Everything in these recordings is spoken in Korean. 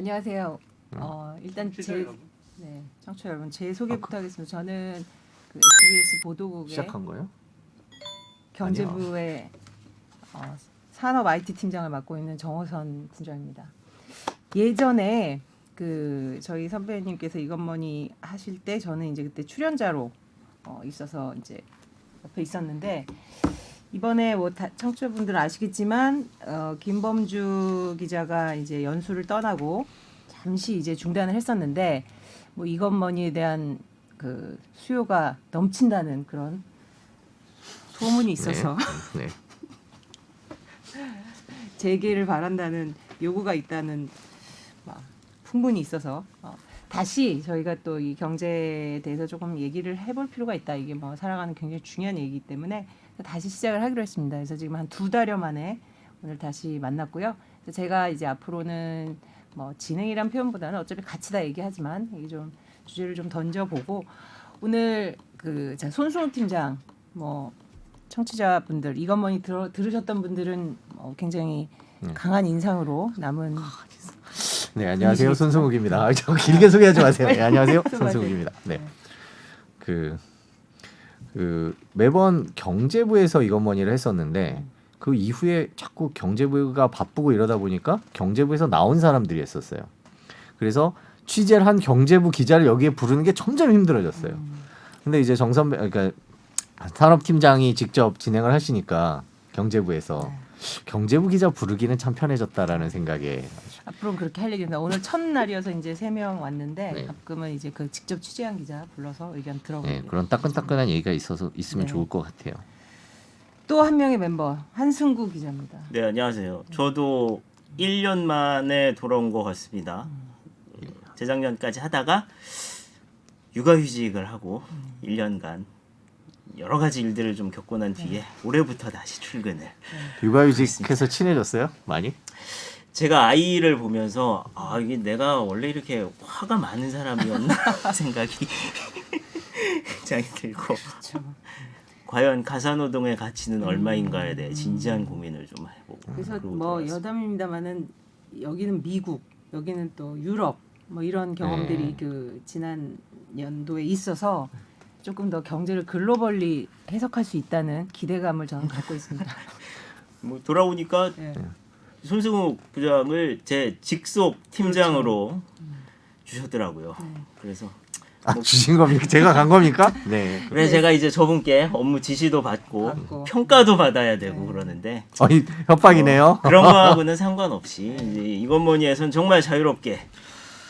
안녕하세요. 일단 여러분. 청취자 여러분, 제 소개부터 하겠습니다. 저는 그 SBS 보도국의 시작한 거예요? 경제부의 산업 IT 팀장을 맡고 있는 정호선 팀장입니다. 예전에 그 저희 선배님께서 이것머니 하실 때 저는 이제 그때 출연자로 있어서 이제 옆에 있었는데 이번에 뭐 청취자분들 아시겠지만 김범주 기자가 이제 연수를 떠나고 잠시 이제 중단을 했었는데 뭐 이것머니에 대한 그 수요가 넘친다는 그런 소문이 있어서 네. 재개를 바란다는 요구가 있다는 막 풍문이 있어서 다시 저희가 또 이 경제에 대해서 조금 얘기를 해볼 필요가 있다. 이게 뭐 살아가는 굉장히 중요한 얘기이기 때문에 다시 시작을 하기로 했습니다. 그래서 지금 한 2달여 만에 오늘 다시 만났고요. 그래서 제가 이제 앞으로는 뭐 진행이란 표현보다는 어차피 같이 다 얘기하지만 이게 좀 주제를 좀 던져보고 오늘 그 손승욱 팀장 뭐 청취자분들 이것머니 들으셨던 분들은 굉장히 강한 인상으로 남은 네, 안녕하세요. 손승욱입니다. 저 길게 소개하지 마세요. 네, 안녕하세요. 수고하세요. 손승욱입니다. 네. 그 매번 경제부에서 이것머니를 했었는데 그 이후에 자꾸 경제부가 바쁘고 이러다 보니까 경제부에서 나온 사람들이 했었어요. 그래서 취재를 한 경제부 기자를 여기에 부르는 게 점점 힘들어졌어요. 근데 이제 정선배 그러니까 산업팀장이 직접 진행을 하시니까 경제부에서 경제부 기자 부르기는 참 편해졌다라는 생각에 앞으로 그렇게 할 얘기입니다. 오늘 첫날이어서 이제 3명 왔는데 네. 가끔은 이제 그 직접 취재한 기자 불러서 의견 들어보고 네, 그런 따끈따끈한 얘기가 있으면 네. 좋을 것 같아요. 또 한 명의 멤버 한승구 기자입니다. 네, 안녕하세요. 저도 1년 만에 돌아온 것 같습니다. 재작년까지 하다가 육아휴직을 하고 1년간 여러 가지 일들을 좀 겪고 난 뒤에 올해부터 다시 출근을. 육아휴직해서 친해졌어요? 많이? 제가 아이를 보면서 이게 내가 원래 이렇게 화가 많은 사람이었나 생각이 굉장히 들고 과연 가사노동의 가치는 얼마인가에 대해 진지한 고민을 좀 해보고 그래서 그러고 뭐 돌아왔습니다. 여담입니다만은 여기는 미국, 여기는 또 유럽 뭐 이런 경험들이 네. 그 지난 연도에 있어서 조금 더 경제를 글로벌리 해석할 수 있다는 기대감을 저는 갖고 있습니다. 뭐 돌아오니까 네. 손승욱 부장을 제 직속 팀장으로 주셨더라고요. 그래서 주신 겁니까? 제가 간 겁니까? 네. 그래서 제가 이제 저분께 업무 지시도 받고 평가도 받아야 되고 그러는데 협박이네요. 그런 거하고는 상관없이 이제 이것머니에선 정말 자유롭게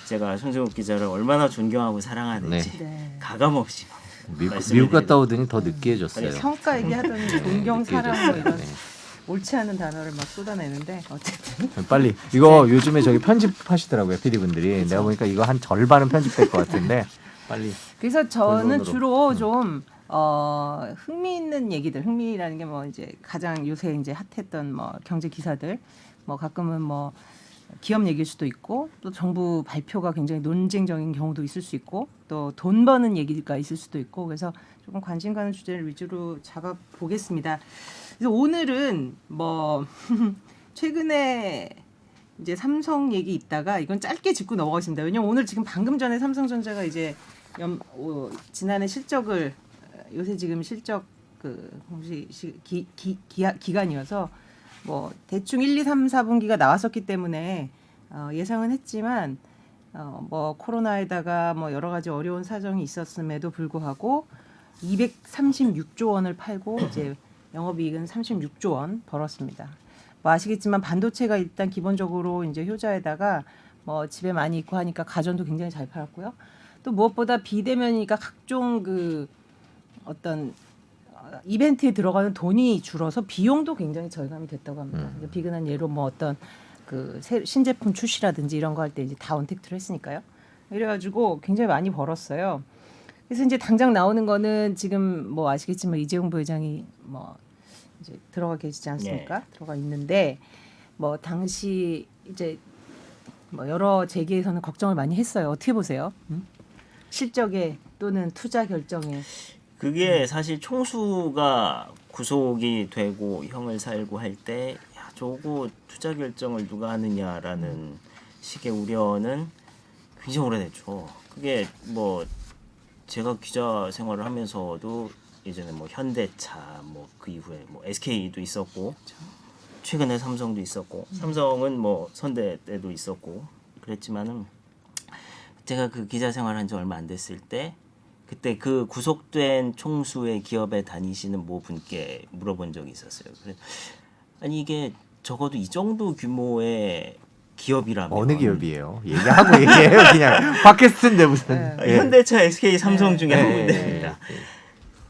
제가 손승욱 기자를 얼마나 존경하고 사랑하는지 네. 가감없이 미국 갔다 오더니 더 느끼해졌어요. 평가 얘기하더니 존경, 사랑 뭐 이런 네. 옳지 않은 단어를 막 쏟아내는데 어쨌든 빨리 이거 요즘에 저기 편집하시더라고요, PD분들이. 내가 보니까 이거 한 절반은 편집될 것 같은데 빨리. 그래서 저는 본론으로. 주로 좀 흥미있는 얘기들, 흥미라는 게 뭐 이제 가장 요새 이제 핫했던 뭐 경제 기사들, 뭐 가끔은 뭐 기업 얘기일 수도 있고 또 정부 발표가 굉장히 논쟁적인 경우도 있을 수 있고 또 돈 버는 얘기가 있을 수도 있고 그래서 조금 관심 가는 주제를 위주로 잡아 보겠습니다. 그래서 오늘은 뭐 최근에 이제 삼성 얘기 있다가 이건 짧게 짚고 넘어가겠습니다. 왜냐면 오늘 지금 방금 전에 삼성전자가 이제 지난해 실적을 요새 지금 실적 그 공시 기간이어서 뭐 대충 1, 2, 3, 4분기가 나왔었기 때문에 예상은 했지만 뭐 코로나에다가 뭐 여러 가지 어려운 사정이 있었음에도 불구하고 236조 원을 팔고 이제 영업이익은 36조 원 벌었습니다. 뭐 아시겠지만 반도체가 일단 기본적으로 이제 효자에다가 뭐 집에 많이 있고 하니까 가전도 굉장히 잘 팔았고요. 또 무엇보다 비대면이니까 각종 그 어떤 이벤트에 들어가는 돈이 줄어서 비용도 굉장히 절감이 됐다고 합니다. 비근한 예로 뭐 어떤 그 신제품 출시라든지 이런 거 할 때 이제 다 언택트를 했으니까요. 이래가지고 굉장히 많이 벌었어요. 그래서 이제 당장 나오는 거는 지금 뭐 아시겠지만 이재용 부회장이 뭐 이제 들어가 계시지 않습니까? 네. 들어가 있는데 뭐 당시 이제 뭐 여러 재계에서는 걱정을 많이 했어요. 어떻게 보세요? 실적에 또는 투자 결정에 그게 사실 총수가 구속이 되고 형을 살고 할 때 저거 투자 결정을 누가 하느냐라는 식의 우려는 굉장히 오래됐죠. 그게 뭐 제가 기자 생활을 하면서도 예전에 뭐 현대차 뭐 그 이후에 뭐 SK도 있었고 최근에 삼성도 있었고 삼성은 뭐 선대 때도 있었고 그랬지만은 제가 그 기자 생활한 지 얼마 안 됐을 때 그때 그 구속된 총수의 기업에 다니시는 모 분께 물어본 적이 있었어요. 그래 아니 이게 적어도 이 정도 규모의 기업이라면 어느 기업이에요? 얘기하고 얘기해요. 그냥 팟캐스트인데 무슨. 네. 현대차, SK, 삼성 중에 한 네. 군데입니다.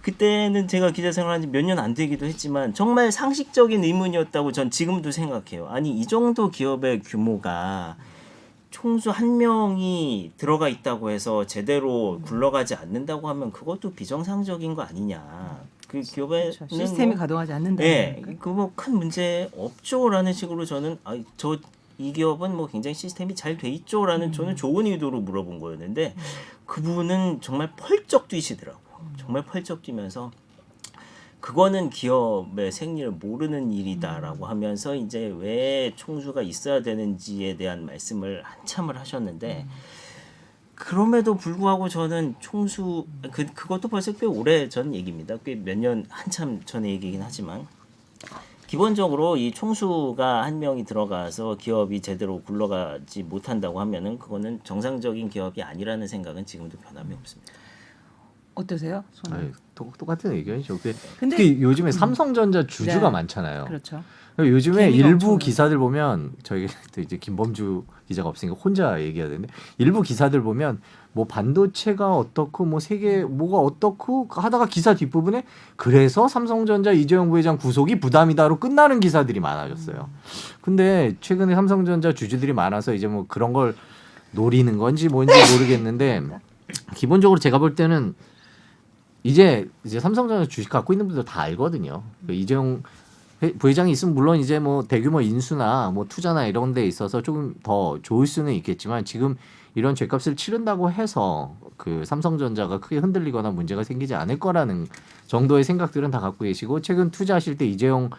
그때는 제가 기자 생활한 지 몇 년 안 되기도 했지만 정말 상식적인 의문이었다고 전 지금도 생각해요. 아니 이 정도 기업의 규모가 총수 한 명이 들어가 있다고 해서 제대로 굴러가지 않는다고 하면 그것도 비정상적인 거 아니냐. 그 기업에는 그렇죠. 시스템이 뭐, 가동하지 않는다. 네, 그뭐 큰 문제 없죠라는 식으로 저는 이 기업은 뭐 굉장히 시스템이 잘 돼 있죠라는 저는 좋은 의도로 물어본 거였는데 그분은 정말 펄쩍 뛰시더라고. 정말 펄쩍 뛰면서 그거는 기업의 생리를 모르는 일이다라고 하면서 이제 왜 총수가 있어야 되는지에 대한 말씀을 한참을 하셨는데 그럼에도 불구하고 저는 총수 그것도 벌써 꽤 오래 전 얘기입니다. 꽤 몇 년 한참 전의 얘기긴 하지만 기본적으로 이 총수가 한 명이 들어가서 기업이 제대로 굴러가지 못한다고 하면은 그거는 정상적인 기업이 아니라는 생각은 지금도 변함이 없습니다. 어떠세요? 손은? 아니, 똑같은 의견이죠. 근데 특히 요즘에 삼성전자 주주가 네. 많잖아요. 그렇죠. 요즘에 개미가 일부 엄청 기사들 보면 저희 또 이제 김범주 기자가 없으니까 혼자 얘기하는데 일부 기사들 보면 뭐 반도체가 어떻고 뭐 세계 뭐가 어떻고 하다가 기사 뒷부분에 그래서 삼성전자 이재용 부회장 구속이 부담이다로 끝나는 기사들이 많아졌어요. 근데 최근에 삼성전자 주주들이 많아서 이제 뭐 그런 걸 노리는 건지 뭔지 모르겠는데 기본적으로 제가 볼 때는 이제 삼성전자 주식 갖고 있는 분들 다 알거든요. 이재용 부회장이 있으면 물론 이제 뭐 대규모 인수나 뭐 투자나 이런 데 있어서 조금 더 좋을 수는 있겠지만 지금 이런 죗값을 치른다고 해서 그 삼성전자가 크게 흔들리거나 문제가 생기지 않을 거라는 정도의 생각들은 다 갖고 계시고 최근 투자하실 때 이재용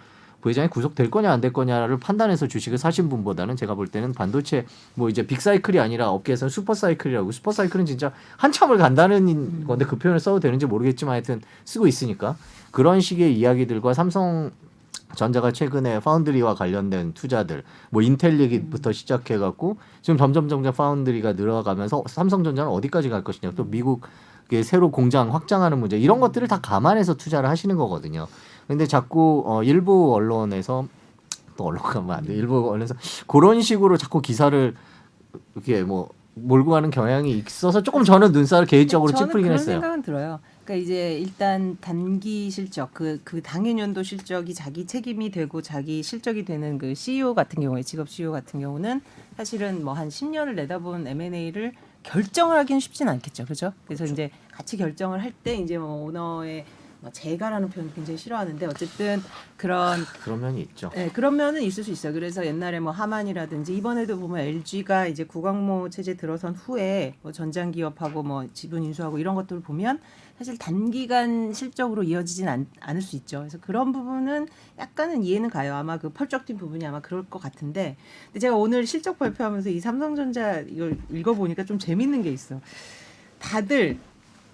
부회장이 구속될 거냐 안 될 거냐를 판단해서 주식을 사신 분보다는 제가 볼 때는 반도체 뭐 이제 빅사이클이 아니라 업계에서는 슈퍼사이클이라고 슈퍼사이클은 진짜 한참을 간다는 건데 그 표현을 써도 되는지 모르겠지만 하여튼 쓰고 있으니까 그런 식의 이야기들과 삼성전자가 최근에 파운드리와 관련된 투자들 뭐 인텔 얘기부터 시작해갖고 지금 점점 파운드리가 늘어가면서 삼성전자는 어디까지 갈 것이냐 또 미국의 새로 공장 확장하는 문제 이런 것들을 다 감안해서 투자를 하시는 거거든요. 근데 자꾸 일부 언론에서 또 언론 가면 안 돼. 일부 언론에서 그런 식으로 자꾸 기사를 이렇게 뭐 몰고 가는 경향이 있어서 조금 저는 눈살을 개인적으로 저는 찌푸리긴 그런 했어요. 생각은 들어요. 그러니까 이제 일단 단기 실적 그 당해년도 실적이 자기 책임이 되고 자기 실적이 되는 그 CEO 같은 경우에 직업 CEO 같은 경우는 사실은 뭐 한 10년을 내다본 M&A를 결정을 하기는 쉽지는 않겠죠, 그렇죠? 그래서 이제 같이 결정을 할 때 이제 뭐 오너의 제가라는 표현 굉장히 싫어하는데 어쨌든 그런 면이 있죠. 네, 그런 면은 있을 수 있어요. 그래서 옛날에 뭐 하만이라든지 이번에도 보면 LG가 이제 구광모 체제 들어선 후에 뭐 전장 기업하고 뭐 지분 인수하고 이런 것들을 보면 사실 단기간 실적으로 이어지진 않을 수 있죠. 그래서 그런 부분은 약간은 이해는 가요. 아마 그 펄쩍 뛴 부분이 아마 그럴 것 같은데 근데 제가 오늘 실적 발표하면서 이 삼성전자 이걸 읽어보니까 좀 재밌는 게 있어. 다들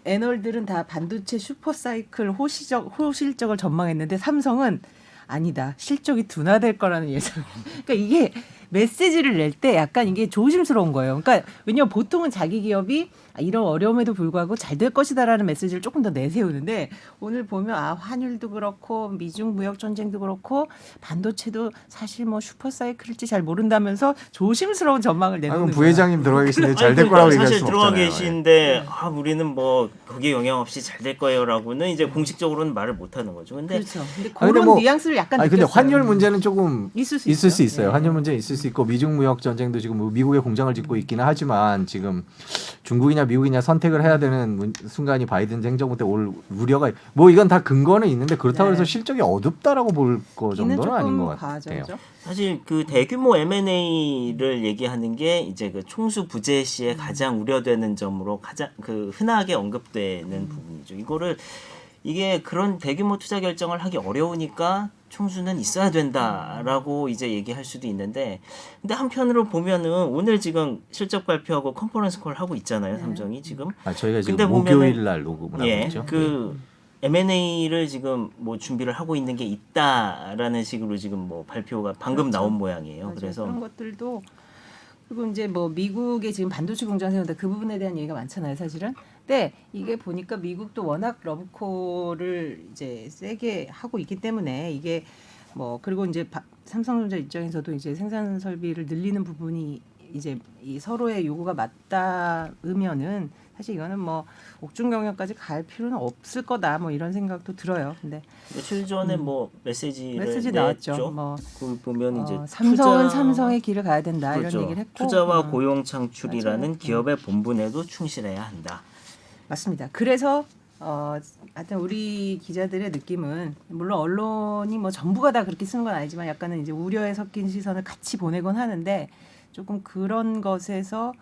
애널들은 다 반도체 슈퍼사이클 호실적을 전망했는데 삼성은 아니다. 실적이 둔화될 거라는 예상. 그러니까 이게 메시지를 낼 때 약간 이게 조심스러운 거예요. 그러니까 왜냐하면 보통은 자기 기업이 이런 어려움에도 불구하고 잘 될 것이다라는 메시지를 조금 더 내세우는데 오늘 보면 환율도 그렇고 미중 무역 전쟁도 그렇고 반도체도 사실 뭐 슈퍼사이클일지 잘 모른다면서 조심스러운 전망을 내놓는 거예요. 부회장님 들어가 계신데 잘 될 아니, 거라고 그러니까 얘기할 사실 수 들어가 없잖아요. 계신데 우리는 뭐 거기에 영향 없이 잘 될 거예요라고는 이제 공식적으로는 말을 못 하는 거죠. 근데 그렇죠. 근데 아니, 그런 근데 뉘앙스를 약간 근데 느꼈어요. 환율 문제는 조금 있을 수 있어요. 네. 환율 문제 있을 수 있고 미중 무역 전쟁도 지금 뭐 미국에 공장을 짓고 있기는 하지만 지금 중국이냐 미국이냐 선택을 해야 되는 순간이 바이든 행정부 때 올 우려가 뭐 이건 다 근거는 있는데 그렇다고 네. 해서 실적이 어둡다라고 볼 거 이는 정도는 아닌 것 조금 같아요. 과하죠. 사실 그 대규모 M&A를 얘기하는 게 이제 그 총수 부재 시에 가장 우려되는 점으로 가장 그 흔하게 언급되는 부분이죠. 이게 그런 대규모 투자 결정을 하기 어려우니까 총수는 있어야 된다라고 이제 얘기할 수도 있는데, 근데 한편으로 보면은 오늘 지금 실적 발표하고 컨퍼런스 콜 하고 있잖아요. 삼성이 지금. 저희가 지금 근데 목요일 날 녹음을 하고 예, 있죠. 그 M&A를 지금 뭐 준비를 하고 있는 게 있다라는 식으로 지금 뭐 발표가 방금 그렇죠. 나온 모양이에요. 맞아요. 그래서 그런 것들도 그리고 이제 뭐 미국의 지금 반도체 공장 세운다 그 부분에 대한 얘기가 많잖아요, 사실은. 근데 이게 보니까 미국도 워낙 러브콜을 이제 세게 하고 있기 때문에 이게 뭐 그리고 이제 삼성전자 입장에서도 이제 생산 설비를 늘리는 부분이 이제 이 서로의 요구가 맞닿으면은 사실 이거는 뭐 옥중 경영까지 갈 필요는 없을 거다 뭐 이런 생각도 들어요. 근데 며칠 전에 뭐 메시지를 메시지 냈죠. 나왔죠. 뭐 그 보면 이제 삼성은 삼성의 길을 가야 된다 그렇죠. 이런 얘기를 했고 투자와 고용 창출이라는 맞아요. 기업의 본분에도 충실해야 한다. 맞습니다. 그래서 하여튼 우리 기자들의 느낌은 물론 언론이 뭐 전부가 다 그렇게 쓰는 건 아니지만 약간은 이제 우려에 섞인 시선을 같이 보내곤 하는데 조금 그런 것에서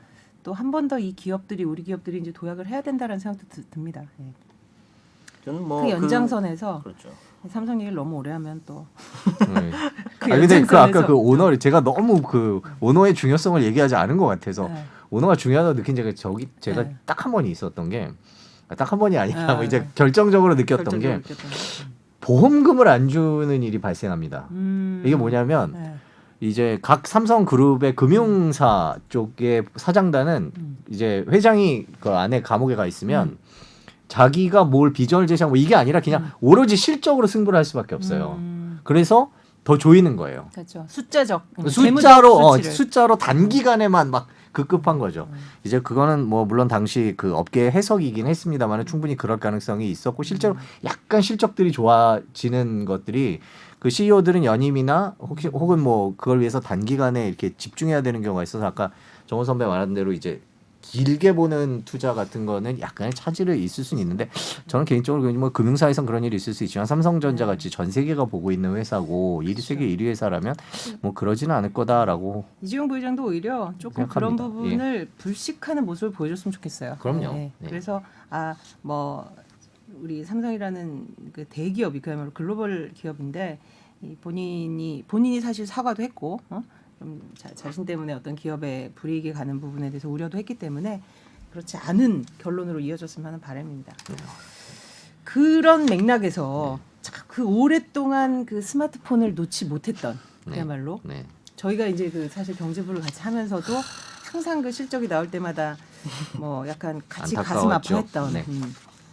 또 한 번 더 이 기업들이 우리 기업들이 이제 도약을 해야 된다라는 생각도 듭니다. 예. 저는 뭐 그 연장선에서 그렇죠. 삼성 얘기를 너무 오래 하면 또 네. 그 근데 그 아까 그 연장선에서- 오너 제가 너무 그 오너의 중요성을 얘기하지 않은 것 같아서 네. 오너가 중요하다고 느낀 제가 네. 딱 한 번이 있었던 게 딱 한 번이 아니라 네. 뭐 이제 결정적으로 느꼈던 게 보험금을 안 주는 일이 발생합니다. 이게 뭐냐면 네. 이제 각 삼성그룹의 금융사 쪽의 사장단은 이제 회장이 그 안에 감옥에 가 있으면 자기가 뭘 비전을 제시하고 이게 아니라 그냥 오로지 실적으로 승부를 할 수밖에 없어요. 그래서 더 조이는 거예요. 그렇죠. 숫자적 숫자로 수치를. 숫자로 단기간에만 막 급급한 거죠. 이제 그거는 뭐 물론 당시 그 업계의 해석이긴 했습니다만 충분히 그럴 가능성이 있었고 실제로 약간 실적들이 좋아지는 것들이 그 CEO들은 연임이나 혹은 뭐 그걸 위해서 단기간에 이렇게 집중해야 되는 경우가 있어서 아까 정원 선배 말한 대로 이제 길게 보는 투자 같은 거는 약간의 차질이 있을 수는 있는데 저는 개인적으로 뭐 금융사에선 그런 일이 있을 수 있지만 삼성전자 같이 전 세계가 보고 있는 회사고 세계 1위 회사라면 뭐 그러지는 않을 거다라고 이재용 부회장도 오히려 조금 그런 생각합니다. 부분을 불식하는 모습을 보여줬으면 좋겠어요. 그럼요. 네. 네. 그래서 뭐 우리 삼성이라는 그 대기업이 그야말로 글로벌 기업인데 이 본인이 사실 사과도 했고 좀 자신 때문에 어떤 기업의 불이익이 가는 부분에 대해서 우려도 했기 때문에 그렇지 않은 결론으로 이어졌으면 하는 바람입니다. 그런 맥락에서 그 오랫동안 그 스마트폰을 놓지 못했던 그야말로 네. 저희가 이제 그 사실 경제부를 같이 하면서도 항상 그 실적이 나올 때마다 뭐 약간 같이 가슴 안타까웠죠. 아파했던 네.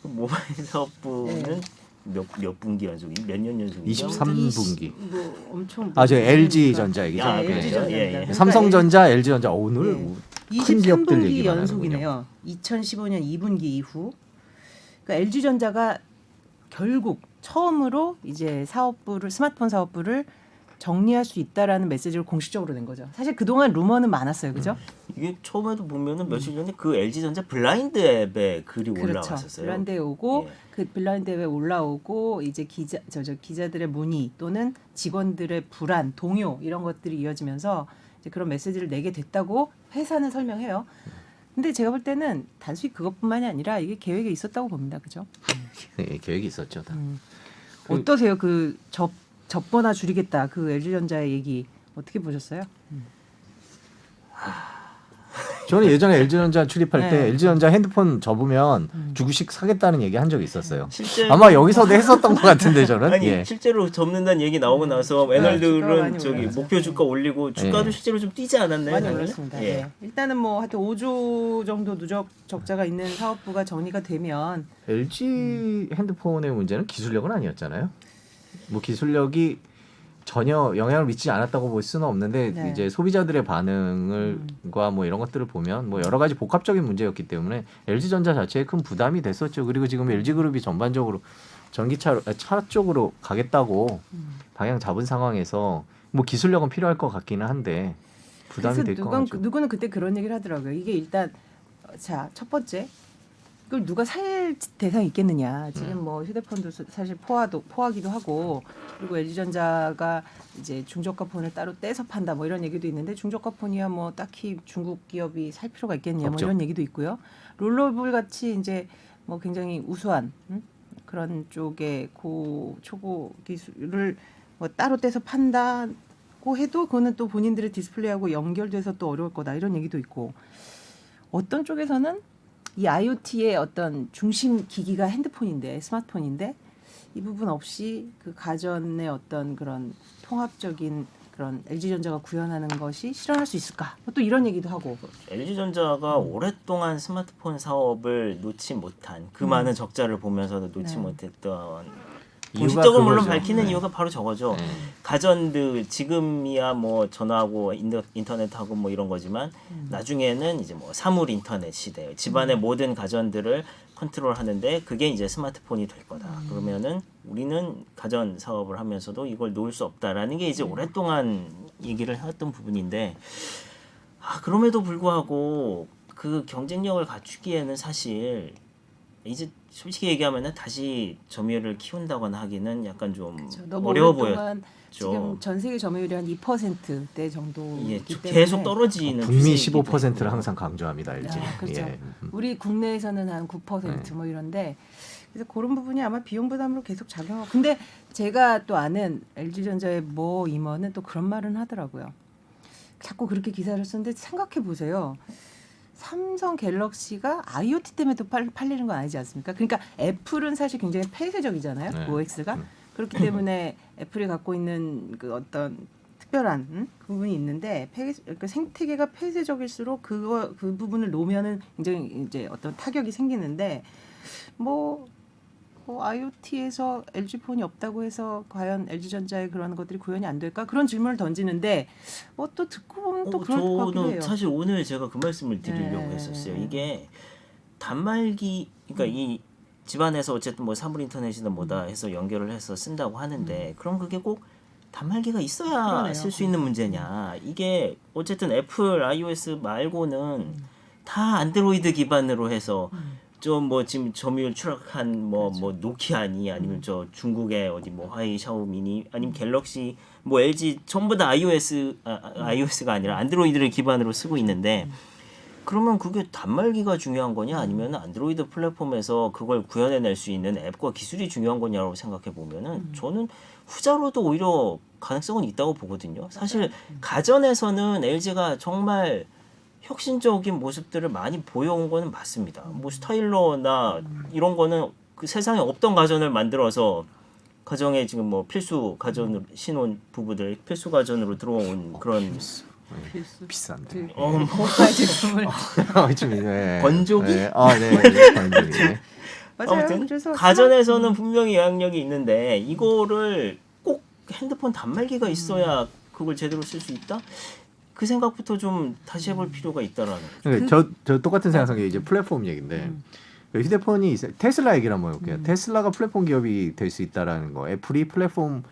모바일 사업부는 네. 몇 분기 연속이 몇 년 연속이죠? 23분기. 뭐 엄청 저 LG 전자 얘기죠. 아, 네, 그래요? LG 전자. 예, 예. 삼성전자, LG전자 오늘 네. 큰 기업들 23분기 얘기만 연속이네요. 2015년 2분기 이후. 그러니까 LG전자가 결국 처음으로 이제 스마트폰 사업부를 정리할 수 있다라는 메시지를 공식적으로 낸 거죠. 사실 그동안 루머는 많았어요, 그죠? 이게 처음에도 보면은 며칠 전에 그 LG전자 블라인드 앱에 글이 올라왔었어요. 블라인드에 오고 예. 그 블라인드 앱에 올라오고 이제 기자들의 문의 또는 직원들의 불안, 동요 이런 것들이 이어지면서 이제 그런 메시지를 내게 됐다고 회사는 설명해요. 근데 제가 볼 때는 단순히 그것뿐만이 아니라 이게 계획에 있었다고 봅니다, 그죠? 네, 계획이 있었죠. 다. 어떠세요? 그 접거나 줄이겠다 그 LG전자의 얘기 어떻게 보셨어요? 저는 예전에 LG전자 출입할 때 네. LG전자 핸드폰 접으면 주구씩 사겠다는 얘기 한 적이 있었어요. 실제로 아마 여기서도 했었던 것 같은데 저는. 아니 예. 실제로 접는다는 얘기 나오고 나서 주가가 애널들은 많이 저기 올랐죠. 목표 주가 올리고 주가도 예. 실제로 좀 뛰지 않았나요? 많이 당연히? 올랐습니다. 예. 예. 일단은 뭐 하여튼 5조 정도 누적 적자가 있는 사업부가 정리가 되면 LG 핸드폰의 문제는 기술력은 아니었잖아요. 뭐 기술력이 전혀 영향을 미치지 않았다고 볼 수는 없는데 네. 이제 소비자들의 반응과 뭐 이런 것들을 보면 뭐 여러 가지 복합적인 문제였기 때문에 LG전자 자체에 큰 부담이 됐었죠. 그리고 지금 LG그룹이 전반적으로 차 쪽으로 가겠다고 방향 잡은 상황에서 뭐 기술력은 필요할 것 같기는 한데 부담이 될 것 같죠. 누구는 그때 그런 얘기를 하더라고요. 이게 일단 첫 번째 그걸 누가 살 대상이 있겠느냐. 지금 뭐 휴대폰도 사실 포화기도 하고 그리고 LG전자가 이제 중저가 폰을 따로 떼서 판다 뭐 이런 얘기도 있는데 중저가 폰이야 뭐 딱히 중국 기업이 살 필요가 있겠냐 뭐 없죠. 이런 얘기도 있고요. 롤러블 같이 이제 뭐 굉장히 우수한 그런 쪽의 초보 기술을 뭐 따로 떼서 판다고 해도 그거는 또 본인들의 디스플레이하고 연결돼서 또 어려울 거다 이런 얘기도 있고 어떤 쪽에서는 이 IoT의 어떤 중심 기기가 핸드폰인데 스마트폰인데 이 부분 없이 그 가전의 어떤 그런 통합적인 그런 LG전자가 구현하는 것이 실현할 수 있을까? 또 이런 얘기도 하고. LG전자가 오랫동안 스마트폰 사업을 놓지 못한 그 많은 적자를 보면서도 놓지 네. 못했던 이유가 공식적으로 물론 그거죠. 밝히는 네. 이유가 바로 저거죠. 네. 가전들 지금이야 뭐 전화하고 인터넷하고 뭐 이런 거지만 나중에는 이제 뭐 사물 인터넷 시대 집안의 모든 가전들을 컨트롤하는데 그게 이제 스마트폰이 될 거다. 그러면은 우리는 가전 사업을 하면서도 이걸 놓을 수 없다라는 게 이제 오랫동안 얘기를 해왔던 부분인데 그럼에도 불구하고 그 경쟁력을 갖추기에는 사실 이제 솔직히 얘기하면은 다시 점유율을 키운다거나 하기는 약간 좀 너무 어려워 오랫동안 보였죠. 지금 전 세계 점유율이 한 2%대 정도이기 예, 때문에 계속 떨어지는 북미 추세이기도 15%를 하고. 항상 강조합니다. LG. 그렇죠. 예. 우리 국내에서는 한 9% 뭐 이런데 그래서 그런 부분이 아마 비용 부담으로 계속 작용하고 근데 제가 또 아는 LG전자의 모 임원은 또 그런 말은 하더라고요. 자꾸 그렇게 기사를 쓰는데 생각해 보세요. 삼성 갤럭시가 IoT 때문에 또 팔리는 건 아니지 않습니까? 그러니까 애플은 사실 굉장히 폐쇄적이잖아요. 네. OX가 그렇기 때문에 애플이 갖고 있는 그 어떤 특별한 부분이 있는데 그러니까 생태계가 폐쇄적일수록 그 부분을 놓으면은 굉장히 이제 어떤 타격이 생기는데 뭐 IoT에서 LG 폰이 없다고 해서 과연 LG전자의 그런 것들이 구현이 안 될까 그런 질문을 던지는데 또 듣고 보면 또 그럴 것 같기도 저는 해요. 사실 오늘 제가 그 말씀을 드리려고 네. 했었어요. 이게 단말기 그러니까 이 집안에서 어쨌든 뭐 사물 인터넷이나 뭐다 해서 연결을 해서 쓴다고 하는데 그럼 그게 꼭 단말기가 있어야 그러네요. 쓸 수 있는 문제냐. 이게 어쨌든 애플 iOS 말고는 다 안드로이드 기반으로 해서 좀 뭐 지금 점유율 추락한 뭐 노키아니 아니면 저 중국의 어디 뭐 화웨이 샤오미니 아니면 갤럭시 뭐 LG 전부 다 iOS가 아니라 안드로이드를 기반으로 쓰고 있는데 그러면 그게 단말기가 중요한 거냐 아니면 안드로이드 플랫폼에서 그걸 구현해낼 수 있는 앱과 기술이 중요한 거냐라고 생각해 보면은 저는 후자로도 오히려 가능성은 있다고 보거든요. 사실 가전에서는 LG가 정말 혁신적인 모습들을 많이 보여온 거는 맞습니다. 뭐 스타일러나 이런 거는 그 세상에 없던 가전을 만들어서 가정에 지금 뭐 필수 가전으로 신혼 부부들 필수 가전으로 들어온 그런 비싼데. 고가 제품을 건조기? 네. 네. 건조기. 맞아요. 아무튼 그래서 가전에서는 분명히 영향력이 있는데 이거를 꼭 핸드폰 단말기가 있어야 그걸 제대로 쓸 수 있다? 그 생각부터 좀 다시 해볼 필요가 있다라는 거죠. 저 똑같은 생각한 게 이제 플랫폼 얘기인데 휴대폰이 테슬라 얘기를 한번 해볼게요. 테슬라가 플랫폼 기업이 될 수 있다라는 거. 애플이 플랫폼을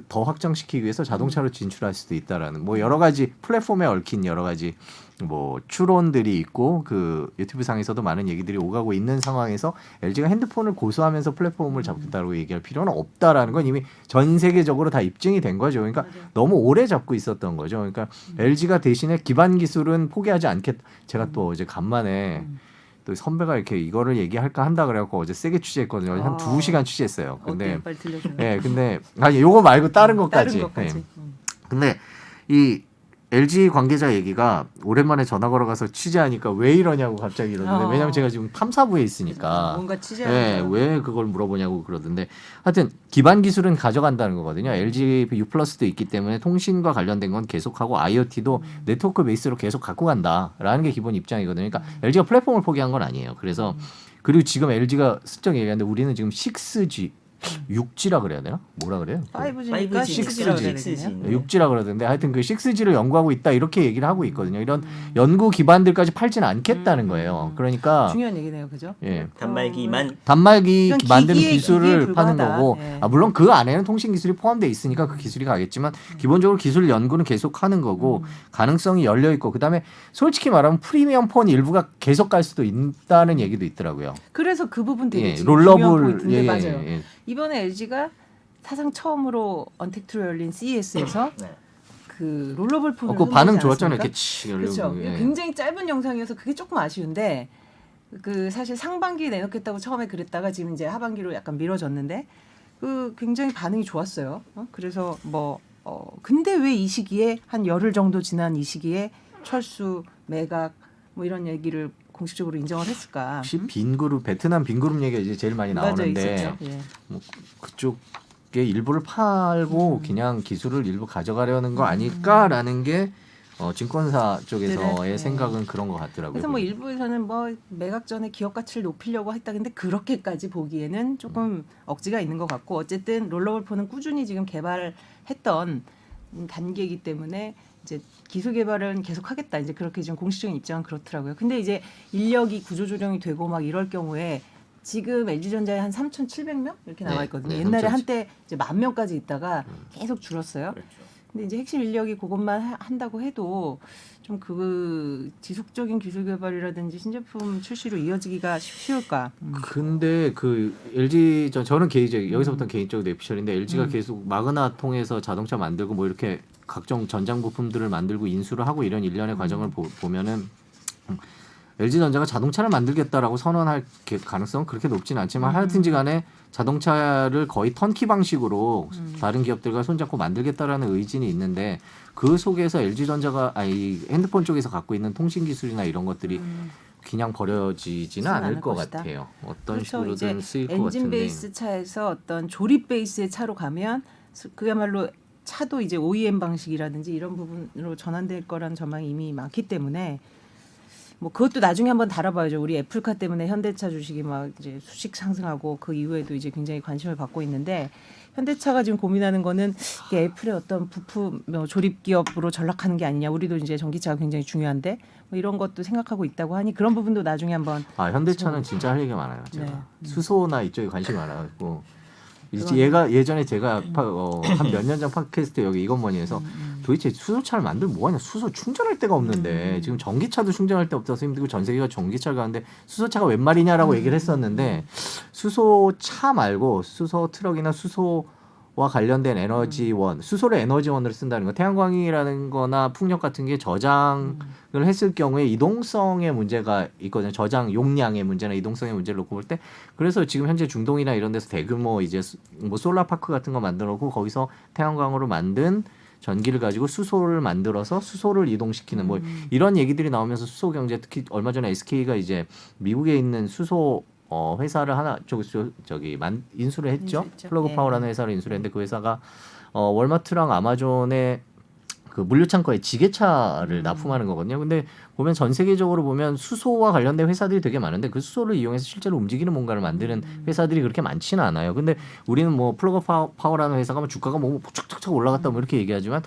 더 확장시키기 위해서 자동차로 진출할 수도 있다라는 뭐 여러 가지 플랫폼에 얽힌 여러 가지 뭐 추론들이 있고 그 유튜브 상에서도 많은 얘기들이 오가고 있는 상황에서 LG가 핸드폰을 고수하면서 플랫폼을 잡겠다고 얘기할 필요는 없다라는 건 이미 전 세계적으로 다 입증이 된 거죠. 그러니까 너무 오래 잡고 있었던 거죠. 그러니까 LG가 대신에 기반 기술은 포기하지 않겠다. 제가 또 어제 간만에 또 선배가 이렇게 이거를 얘기할까 한다 그래갖고 어제 세게 취재했거든요. 한 2시간 취재했어요. 근데 빨리 들려줘. 근데 아니 요거 말고 다른 것까지. 것까지. 근데 이 LG 관계자 얘기가 오랜만에 전화 걸어가서 취재하니까 왜 이러냐고 갑자기 이러는데 왜냐면 제가 지금 탐사부에 있으니까 뭔가 취재하는 왜 그걸 물어보냐고 그러던데 하여튼 기반 기술은 가져간다는 거거든요. LG U+도 있기 때문에 통신과 관련된 건 계속하고 IoT도 네트워크 베이스로 계속 갖고 간다라는 게 기본 입장이거든요. 그러니까 LG가 플랫폼을 포기한 건 아니에요. 그래서 그리고 지금 LG가 슬쩍 얘기하는데 우리는 지금 6G 6G라 그래야 되나? 뭐라 그래요? 5G니까 5G, 6G라고 6G. 그래야 6G라 그러던데 하여튼 그 6G를 연구하고 있다 이렇게 얘기를 하고 있거든요. 이런 연구 기반들까지 팔지는 않겠다는 거예요. 그러니까 중요한 얘기네요, 그죠? 단말기만 단말기 그냥 만드는 기기에 기술을 파는 불과하다. 거고 네. 물론 그 안에는 통신 기술이 포함돼 있으니까 그 기술이 가겠지만 기본적으로 기술 연구는 계속 하는 거고 가능성이 열려 있고 그다음에 솔직히 말하면 프리미엄 폰 일부가 계속 갈 수도 있다는 얘기도 있더라고요. 그래서 그 부분 되게 예, 지금 중요한 롤러블 포인트인데 맞아요. 예. 이번에 LG가 사상 처음으로 언택트로 열린 CES에서 네. 그 롤러블 폰을 그 반응 선보이지 좋았잖아요. 않았습니까? 이렇게 치 그렇죠. 열리고. 예. 굉장히 짧은 영상이어서 그게 조금 아쉬운데 그 사실 상반기에 내놓겠다고 처음에 그랬다가 지금 이제 하반기로 약간 미뤄졌는데 그 굉장히 반응이 좋았어요. 그래서 근데 왜 이 시기에 한 열흘 정도 지난 이 시기에 철수 매각 뭐 이런 얘기를 공식적으로 인정을 했을까? 혹시 빈그룹 베트남 빈그룹 얘기가 이제 제일 많이 맞아, 나오는데 있었죠. 예. 뭐 그쪽에 일부를 팔고 그냥 기술을 일부 가져가려는 거 아닐까라는 게 증권사 쪽에서의 네. 생각은 그런 것 같더라고요. 그래서 뭐 일부에서는 뭐 매각 전에 기업 가치를 높이려고 했다. 근데 그렇게까지 보기에는 조금 억지가 있는 것 같고 어쨌든 롤러볼포는 꾸준히 지금 개발했던 단계이기 때문에 이제 기술 개발은 계속하겠다. 이제 그렇게 지금 공식적인 입장은 그렇더라고요. 근데 이제 인력이 구조조정이 되고 막 이럴 경우에 지금 LG전자에 한 3,700명 이렇게 나와 있거든요. 네, 옛날에 3,700. 한때 이제 10,000명까지 있다가 계속 줄었어요. 그렇죠. 근데 이제 핵심 인력이 그것만 한다고 해도 좀 그 지속적인 기술 개발이라든지 신제품 출시로 이어지기가 쉬울까? 근데 그 LG 저는 개인적 여기서부터 개인적 내피셜인데 LG가 계속 마그나 통해서 자동차 만들고 뭐 이렇게 각종 전장 부품들을 만들고 인수를 하고 이런 일련의 과정을 보면은 LG전자가 자동차를 만들겠다라고 선언할 가능성은 그렇게 높지는 않지만 하여튼지 간에 자동차를 거의 턴키 방식으로 다른 기업들과 손잡고 만들겠다라는 의지는 있는데 그 속에서 LG전자가 핸드폰 쪽에서 갖고 있는 통신 기술이나 이런 것들이 그냥 버려지지는 않을 것 것이다. 같아요. 어떤 그렇죠. 식으로든 이제 쓰일 것 엔진 같은데. 베이스 차에서 어떤 조립 베이스의 차로 가면 그야말로 차도 이제 OEM 방식이라든지 이런 부분으로 전환될 거라는 전망이 이미 많기 때문에 뭐 그것도 나중에 한번 다뤄봐야죠. 우리 애플카 때문에 현대차 주식이 막 이제 수식 상승하고 그 이후에도 이제 굉장히 관심을 받고 있는데 현대차가 지금 고민하는 거는 이게 애플의 어떤 부품 조립 기업으로 전락하는 게 아니냐. 우리도 이제 전기차가 굉장히 중요한데 뭐 이런 것도 생각하고 있다고 하니 그런 부분도 나중에 한번 현대차는 진짜 할 얘기가 많아요. 제가 네. 수소나 이쪽에 관심이 많아갖고 얘가 예전에 제가 한 몇 년 전 팟캐스트 여기 이건머니에서 도대체 수소차를 만들면 뭐하냐 수소 충전할 데가 없는데 지금 전기차도 충전할 데 없어서 힘들고 전 세계가 전기차를 가는데 수소차가 웬 말이냐라고 얘기를 했었는데 수소차 말고 수소 트럭이나 수소와 관련된 에너지원 수소를 에너지원으로 쓴다는 거 태양광이라는 거나 풍력 같은 게 저장을 했을 경우에 이동성의 문제가 있거든요. 저장 용량의 문제나 이동성의 문제를 놓고 볼 때 그래서 지금 현재 중동이나 이런 데서 대규모 이제 뭐 솔라파크 같은 거 만들어 놓고 거기서 태양광으로 만든 전기를 가지고 수소를 만들어서 수소를 이동시키는 뭐 이런 얘기들이 나오면서 수소 경제 특히 얼마 전에 SK가 이제 미국에 있는 수소 회사를 하나 인수를 했죠. 인수했죠. 플러그 예. 파워라는 회사를 인수를 했는데 그 회사가 월마트랑 아마존의 그 물류창고에 지게차를 납품하는 거거든요. 근데 보면 전 세계적으로 보면 수소와 관련된 회사들이 되게 많은데 그 수소를 이용해서 실제로 움직이는 뭔가를 만드는 회사들이 그렇게 많지는 않아요. 근데 우리는 뭐 플러그 파워라는 회사가 뭐 주가가 뭐 착착착 올라갔다 뭐 이렇게 얘기하지만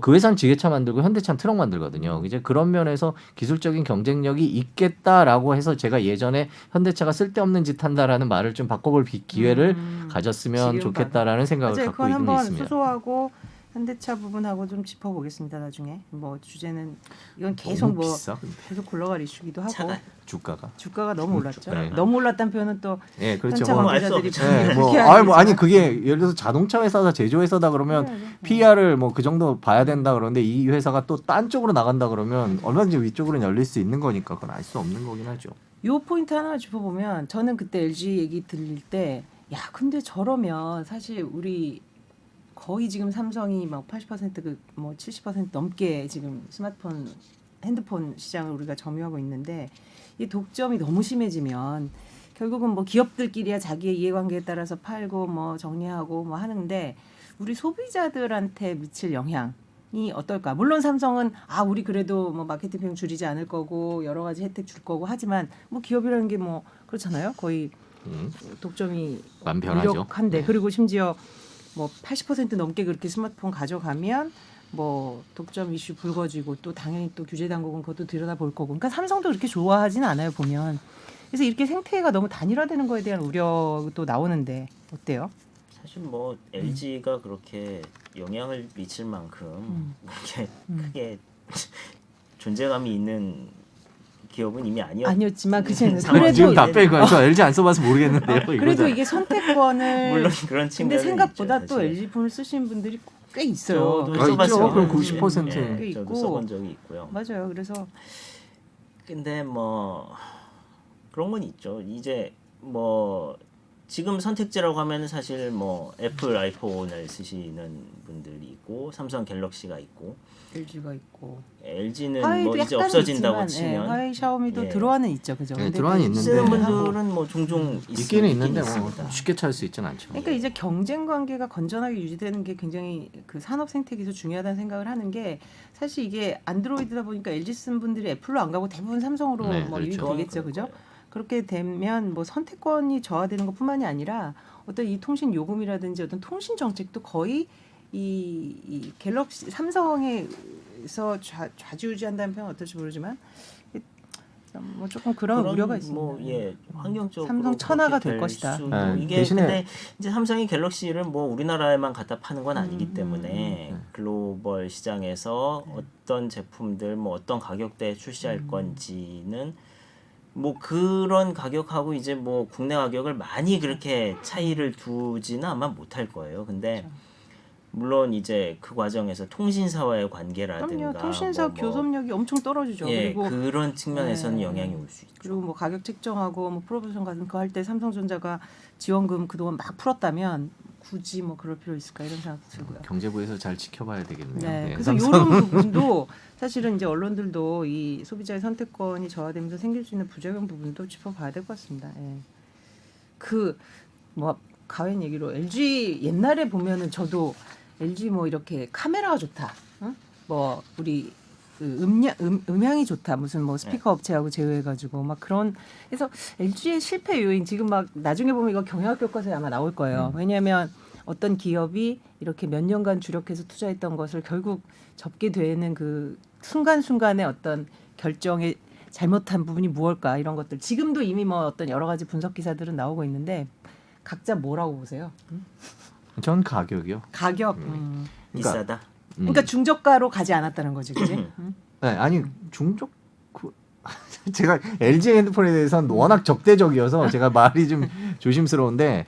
그 회사는 지게차 만들고 현대차는 트럭 만들거든요. 이제 그런 면에서 기술적인 경쟁력이 있겠다라고 해서 제가 예전에 현대차가 쓸데없는 짓 한다라는 말을 좀 바꿔볼 기회를 가졌으면 지금 좋겠다라는 생각을 맞아요. 갖고 그건 있는 게 한번 있습니다. 수소하고 현대차 부분하고 좀 짚어보겠습니다. 나중에 뭐 주제는 이건 계속 너무 뭐 비싸, 근데. 계속 굴러갈 이슈기도 하고 차가 주가가. 너무 올랐죠. 네. 너무 올랐다는 표현은 또 예, 그렇죠. 현차 뭐, 뭐 알수 관계자들이 없죠. 분명히 뭐, 불쾌하겠지만. 아니 그게 예를 들어서 자동차 회사다 제조회사다 그러면 그래야죠. PR을 뭐 그 정도 봐야 된다 그러는데 이 회사가 또 딴 쪽으로 나간다 그러면 얼마든지 위쪽으로 열릴 수 있는 거니까 그건 알 수 없는 거긴 하죠. 요 포인트 하나 짚어보면 저는 그때 LG 얘기 들릴 때 야 근데 저러면 사실 우리 거의 지금 삼성이 막 80%뭐 70% 넘게 지금 스마트폰 핸드폰 시장을 우리가 점유하고 있는데 이 독점이 너무 심해지면 결국은 뭐 기업들끼리야 자기의 이해관계에 따라서 팔고 뭐 정리하고 뭐 하는데 우리 소비자들한테 미칠 영향이 어떨까? 물론 삼성은 우리 그래도 뭐 마케팅 비용 줄이지 않을 거고 여러 가지 혜택 줄 거고 하지만 뭐 기업이라는 게 뭐 그렇잖아요. 거의 독점이 만편하죠. 유력한데 네. 그리고 심지어 뭐 80% 넘게 그렇게 스마트폰 가져가면 뭐 독점 이슈 불거지고 또 당연히 또 규제 당국은 그것도 들여다볼 거고 그러니까 삼성도 그렇게 좋아하지는 않아요 보면 그래서 이렇게 생태계가 너무 단일화되는 거에 대한 우려도 나오는데 어때요? 사실 뭐 LG가 그렇게 영향을 미칠 만큼 그렇게 크게 존재감이 있는 기업은 이미 아니었지만 그래도 지금 답변이 저 LG 안 써봐서 모르겠는데요. 그래도 이거잖아요. 이게 선택권을 물론 그런 근데 측면은 생각보다 있죠, 또 사실. LG 폰을 쓰시는 분들이 꽤 있어요. 저도 있죠. 써봤어요. 그럼 90%. 꽤 저도 있고. 써본 적이 있고요. 맞아요. 그래서 근데 뭐 그런 건 있죠. 이제 뭐 지금 선택지라고 하면 사실 뭐 애플 아이폰을 쓰시는 분들이 있고 삼성 갤럭시가 있고 LG가 있고 LG는 화웨이도 뭐 이제 약간은 없어진다고 있지만, 예, 치면 화웨이 샤오미도 예. 들어와는 있죠, 그죠? 예, 근데 들어와는 그 있는데 쓰는 하고 분들은 뭐 종종 있기는 있는데 뭐 있습니다. 쉽게 찾을 수 있지는 않죠. 그러니까 이제 경쟁 관계가 건전하게 유지되는 게 굉장히 그 산업 생태계에서 중요하다는 생각을 하는 게 사실 이게 안드로이드다 보니까 LG 쓴 분들이 애플로 안 가고 대부분 삼성으로 네, 뭐 그렇죠. 유입되겠죠, 그죠? 그렇게 되면 뭐 선택권이 저하되는 것뿐만이 아니라 어떤 이 통신 요금이라든지 어떤 통신 정책도 거의 이 갤럭시 삼성에서 좌지우지한다는 표현 어떨지 모르지만 뭐 조금 그런 우려가 있습니다. 뭐 예, 환경적으로 삼성 천하가 그렇게 될 것이다. 수도 네, 이게 대신에 근데 이제 삼성이 갤럭시를 뭐 우리나라에만 갖다 파는 건 아니기 때문에 네. 글로벌 시장에서 어떤 제품들 뭐 어떤 가격대에 출시할 건지는 뭐 그런 가격하고 이제 뭐 국내 가격을 많이 그렇게 차이를 두지는 아마 못할 거예요. 근데 물론 이제 그 과정에서 통신사와의 관계라든가 그럼요. 통신사 뭐 교섭력이 엄청 떨어지죠. 예, 그리고 그런 측면에서는 네. 영향이 올 수 있죠. 그리고 뭐 가격 책정하고 뭐 프로모션 같은 거 할 때 삼성전자가 지원금 그동안 막 풀었다면 굳이 뭐 그럴 필요 있을까 이런 생각도 들고요. 경제부에서 잘 지켜봐야 되겠네요. 네, 예, 그래서 삼성. 이런 부분도 사실은 이제 언론들도 이 소비자의 선택권이 저하되면서 생길 수 있는 부작용 부분도 짚어봐야 될 것 같습니다. 예. 그 뭐 가웬 얘기로 LG 옛날에 보면은 저도 LG 뭐 이렇게 카메라가 좋다, 응? 뭐 우리 그 음향이 좋다, 무슨 뭐 스피커 업체하고 제휴해가지고 막 그런 그래서 LG의 실패 요인 지금 막 나중에 보면 이거 경영학 교과서에 아마 나올 거예요. 왜냐하면 어떤 기업이 이렇게 몇 년간 주력해서 투자했던 것을 결국 접게 되는 그 순간순간의 어떤 결정에 잘못한 부분이 무엇일까 이런 것들 지금도 이미 뭐 어떤 여러 가지 분석 기사들은 나오고 있는데 각자 뭐라고 보세요? 전 가격이요. 가격. 그러니까, 비싸다. 그러니까 중저가로 가지 않았다는 거지, 그지? 네, 아니 중적 제가 LG 핸드폰에 대해서는 워낙 적대적이어서 제가 말이 좀 조심스러운데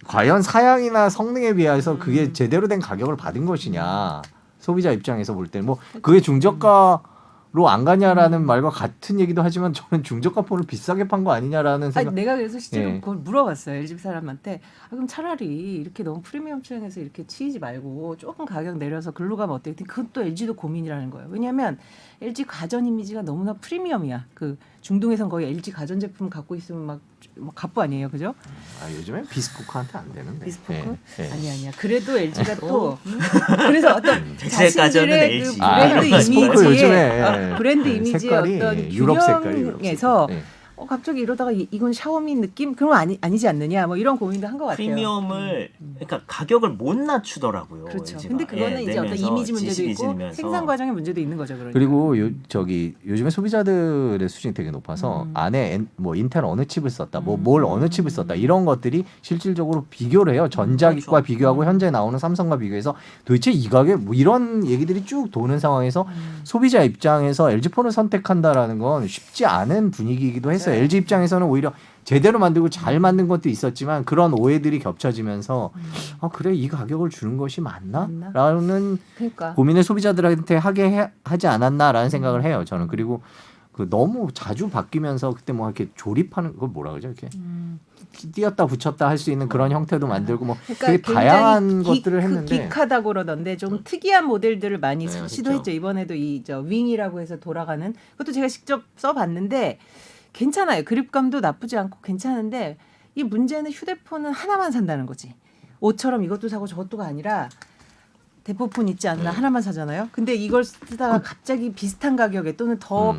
과연 사양이나 성능에 비해서 그게 제대로 된 가격을 받은 것이냐 소비자 입장에서 볼 때 뭐 그게 중저가로 안 가냐라는 말과 같은 얘기도 하지만 저는 중저가 폰을 비싸게 판 거 아니냐라는 생각. 아니, 내가 그래서 실제로 예. 그걸 물어봤어요. LG 사람한테. 그럼 차라리 이렇게 너무 프리미엄 출연해서 이렇게 치이지 말고 조금 가격 내려서 글로 가면 어때? 그건 또 LG도 고민이라는 거예요. 왜냐하면 LG 가전 이미지가 너무나 프리미엄이야. 그 중동에선 거의 LG 가전 제품 갖고 있으면 막 갑부 아니에요, 그죠? 아, 요즘엔 비스코크한테 안 되는데. 비스포크? 예, 예. 아니야. 그래도 LG가 또 그래서 어떤 백색 가전은 자신들의 그 LG. 브랜드 비스포크 이미지에 요즘에 브랜드 예, 이미지의 색깔이 어떤 유럽 색깔이 균형에서 예. 갑자기 이러다가 이건 샤오미 느낌? 그런 거 아니지 않느냐? 뭐 이런 고민도 한 것 같아요. 프리미엄을 그러니까 가격을 못 낮추더라고요. 그렇죠. LG가. 근데 그거는 이제 어떤 내면서 이미지 문제도 지식이 있고 지니면서. 생산 과정의 문제도 있는 거죠. 그러니까. 그리고 요즘에 소비자들의 수준이 되게 높아서 안에 뭐 인텔 어느 칩을 썼다, 뭘 어느 칩을 썼다 이런 것들이 실질적으로 비교를 해요. 전자기과 그렇죠. 비교하고 현재 나오는 삼성과 비교해서 도대체 이 가격 뭐 이런 얘기들이 쭉 도는 상황에서 소비자 입장에서 LG 폰을 선택한다라는 건 쉽지 않은 분위기이기도 했어요. 네. LG 입장에서는 오히려 제대로 만들고 잘 만든 것도 있었지만 그런 오해들이 겹쳐지면서 그래 이 가격을 주는 것이 맞나? 맞나? 라는 그러니까 고민을 소비자들한테 하지 않았나라는 생각을 해요. 저는 그리고 그 너무 자주 바뀌면서 그때 뭐 이렇게 조립하는 걸 뭐라 그러죠? 이렇게 띄었다 붙였다 할 수 있는 그런 형태도 만들고 뭐 되게 다양한 것들을 했는데 기카다고 그러던데 좀 특이한 모델들을 많이 네, 시도했죠. 그렇죠. 이번에도 저 윙이라고 해서 돌아가는 그것도 제가 직접 써봤는데 괜찮아요. 그립감도 나쁘지 않고 괜찮은데 이 문제는 휴대폰은 하나만 산다는 거지. 옷처럼 이것도 사고 저것도가 아니라 대포폰 있지 않나 하나만 사잖아요. 근데 이걸 쓰다가 갑자기 비슷한 가격에 또는 더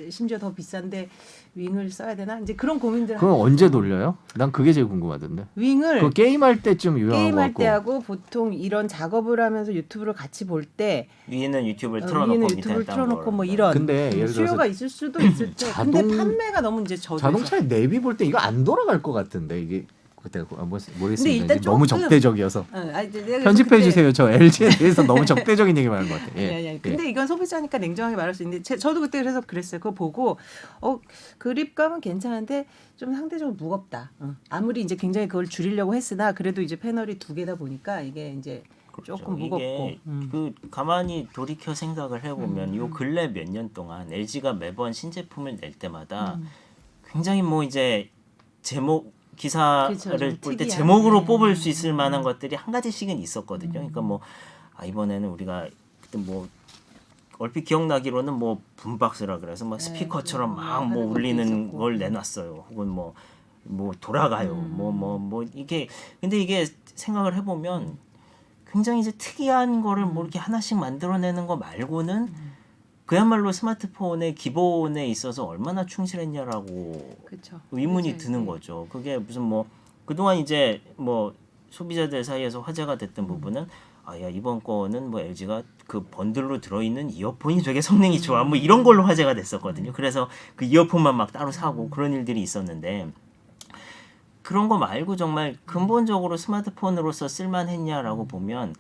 심지어 더 비싼데 윙을 써야 되나? 이제 그런 고민들. 그건 언제 돌려요? 난 그게 제일 궁금하던데. 윙을 그 게임할 때쯤 유용한 거 게임할 같고. 때 하고 보통 이런 작업을 하면서 유튜브를 같이 볼 때 위에는 유튜브를 틀어놓고 위에는 밑에 유튜브를 딴 틀어놓고 거를. 뭐 이런 근데 예를 들어서 수요가 있을 수도 있을 때 근데 자동- 판매가 너무 이제 저조해서 자동차에 내비 볼 때 이거 안 돌아갈 것 같은데 이게 그때 모르겠습니다. 근데 일단 너무 조금- 적대적이어서 아니, 내가 그래서 편집해 그때- 주세요. 저 LG에 대해서 너무 적대적인 얘기 많은 것 같아요. 예. 아니. 근데 이건 소비자니까 냉정하게 말할 수 있는데 저도 그때 그래서 그랬어요. 그거 보고 그립감은 괜찮은데 좀 상대적으로 무겁다. 아무리 이제 굉장히 그걸 줄이려고 했으나 그래도 이제 패널이 2개다 보니까 이게 이제 조금 무겁고. 이게 그 가만히 돌이켜 생각을 해보면 요 근래 몇 년 동안 LG가 매번 신제품을 낼 때마다 굉장히 뭐 이제 제목 기사를 그렇죠. 좀 볼 때 특이한. 제목으로 네. 뽑을 수 있을 만한 것들이 한 가지씩은 있었거든요. 그러니까 뭐 이번에는 우리가 그때 뭐 얼핏 기억나기로는 뭐 붐박스라 그래서 뭐 네, 스피커처럼 그리고 막 하는 뭐 것도 울리는 있었고. 걸 내놨어요. 혹은 뭐 돌아가요. 뭐 이게 근데 이게 생각을 해보면 굉장히 이제 특이한 거를 뭐 이렇게 하나씩 만들어내는 거 말고는 그야말로 스마트폰의 기본에 있어서 얼마나 충실했냐라고 그렇죠. 의문이 그렇죠. 드는 네. 거죠. 그게 무슨 뭐 그동안 이제 뭐 소비자들 사이에서 화제가 됐던 부분은 야 이번 거는 뭐 LG가 그 번들로 들어있는 이어폰이 되게 성능이 좋아 뭐 이런 걸로 화제가 됐었거든요. 그래서 그 이어폰만 막 따로 사고 그런 일들이 있었는데 그런 거 말고 정말 근본적으로 스마트폰으로서 쓸만했냐라고 보면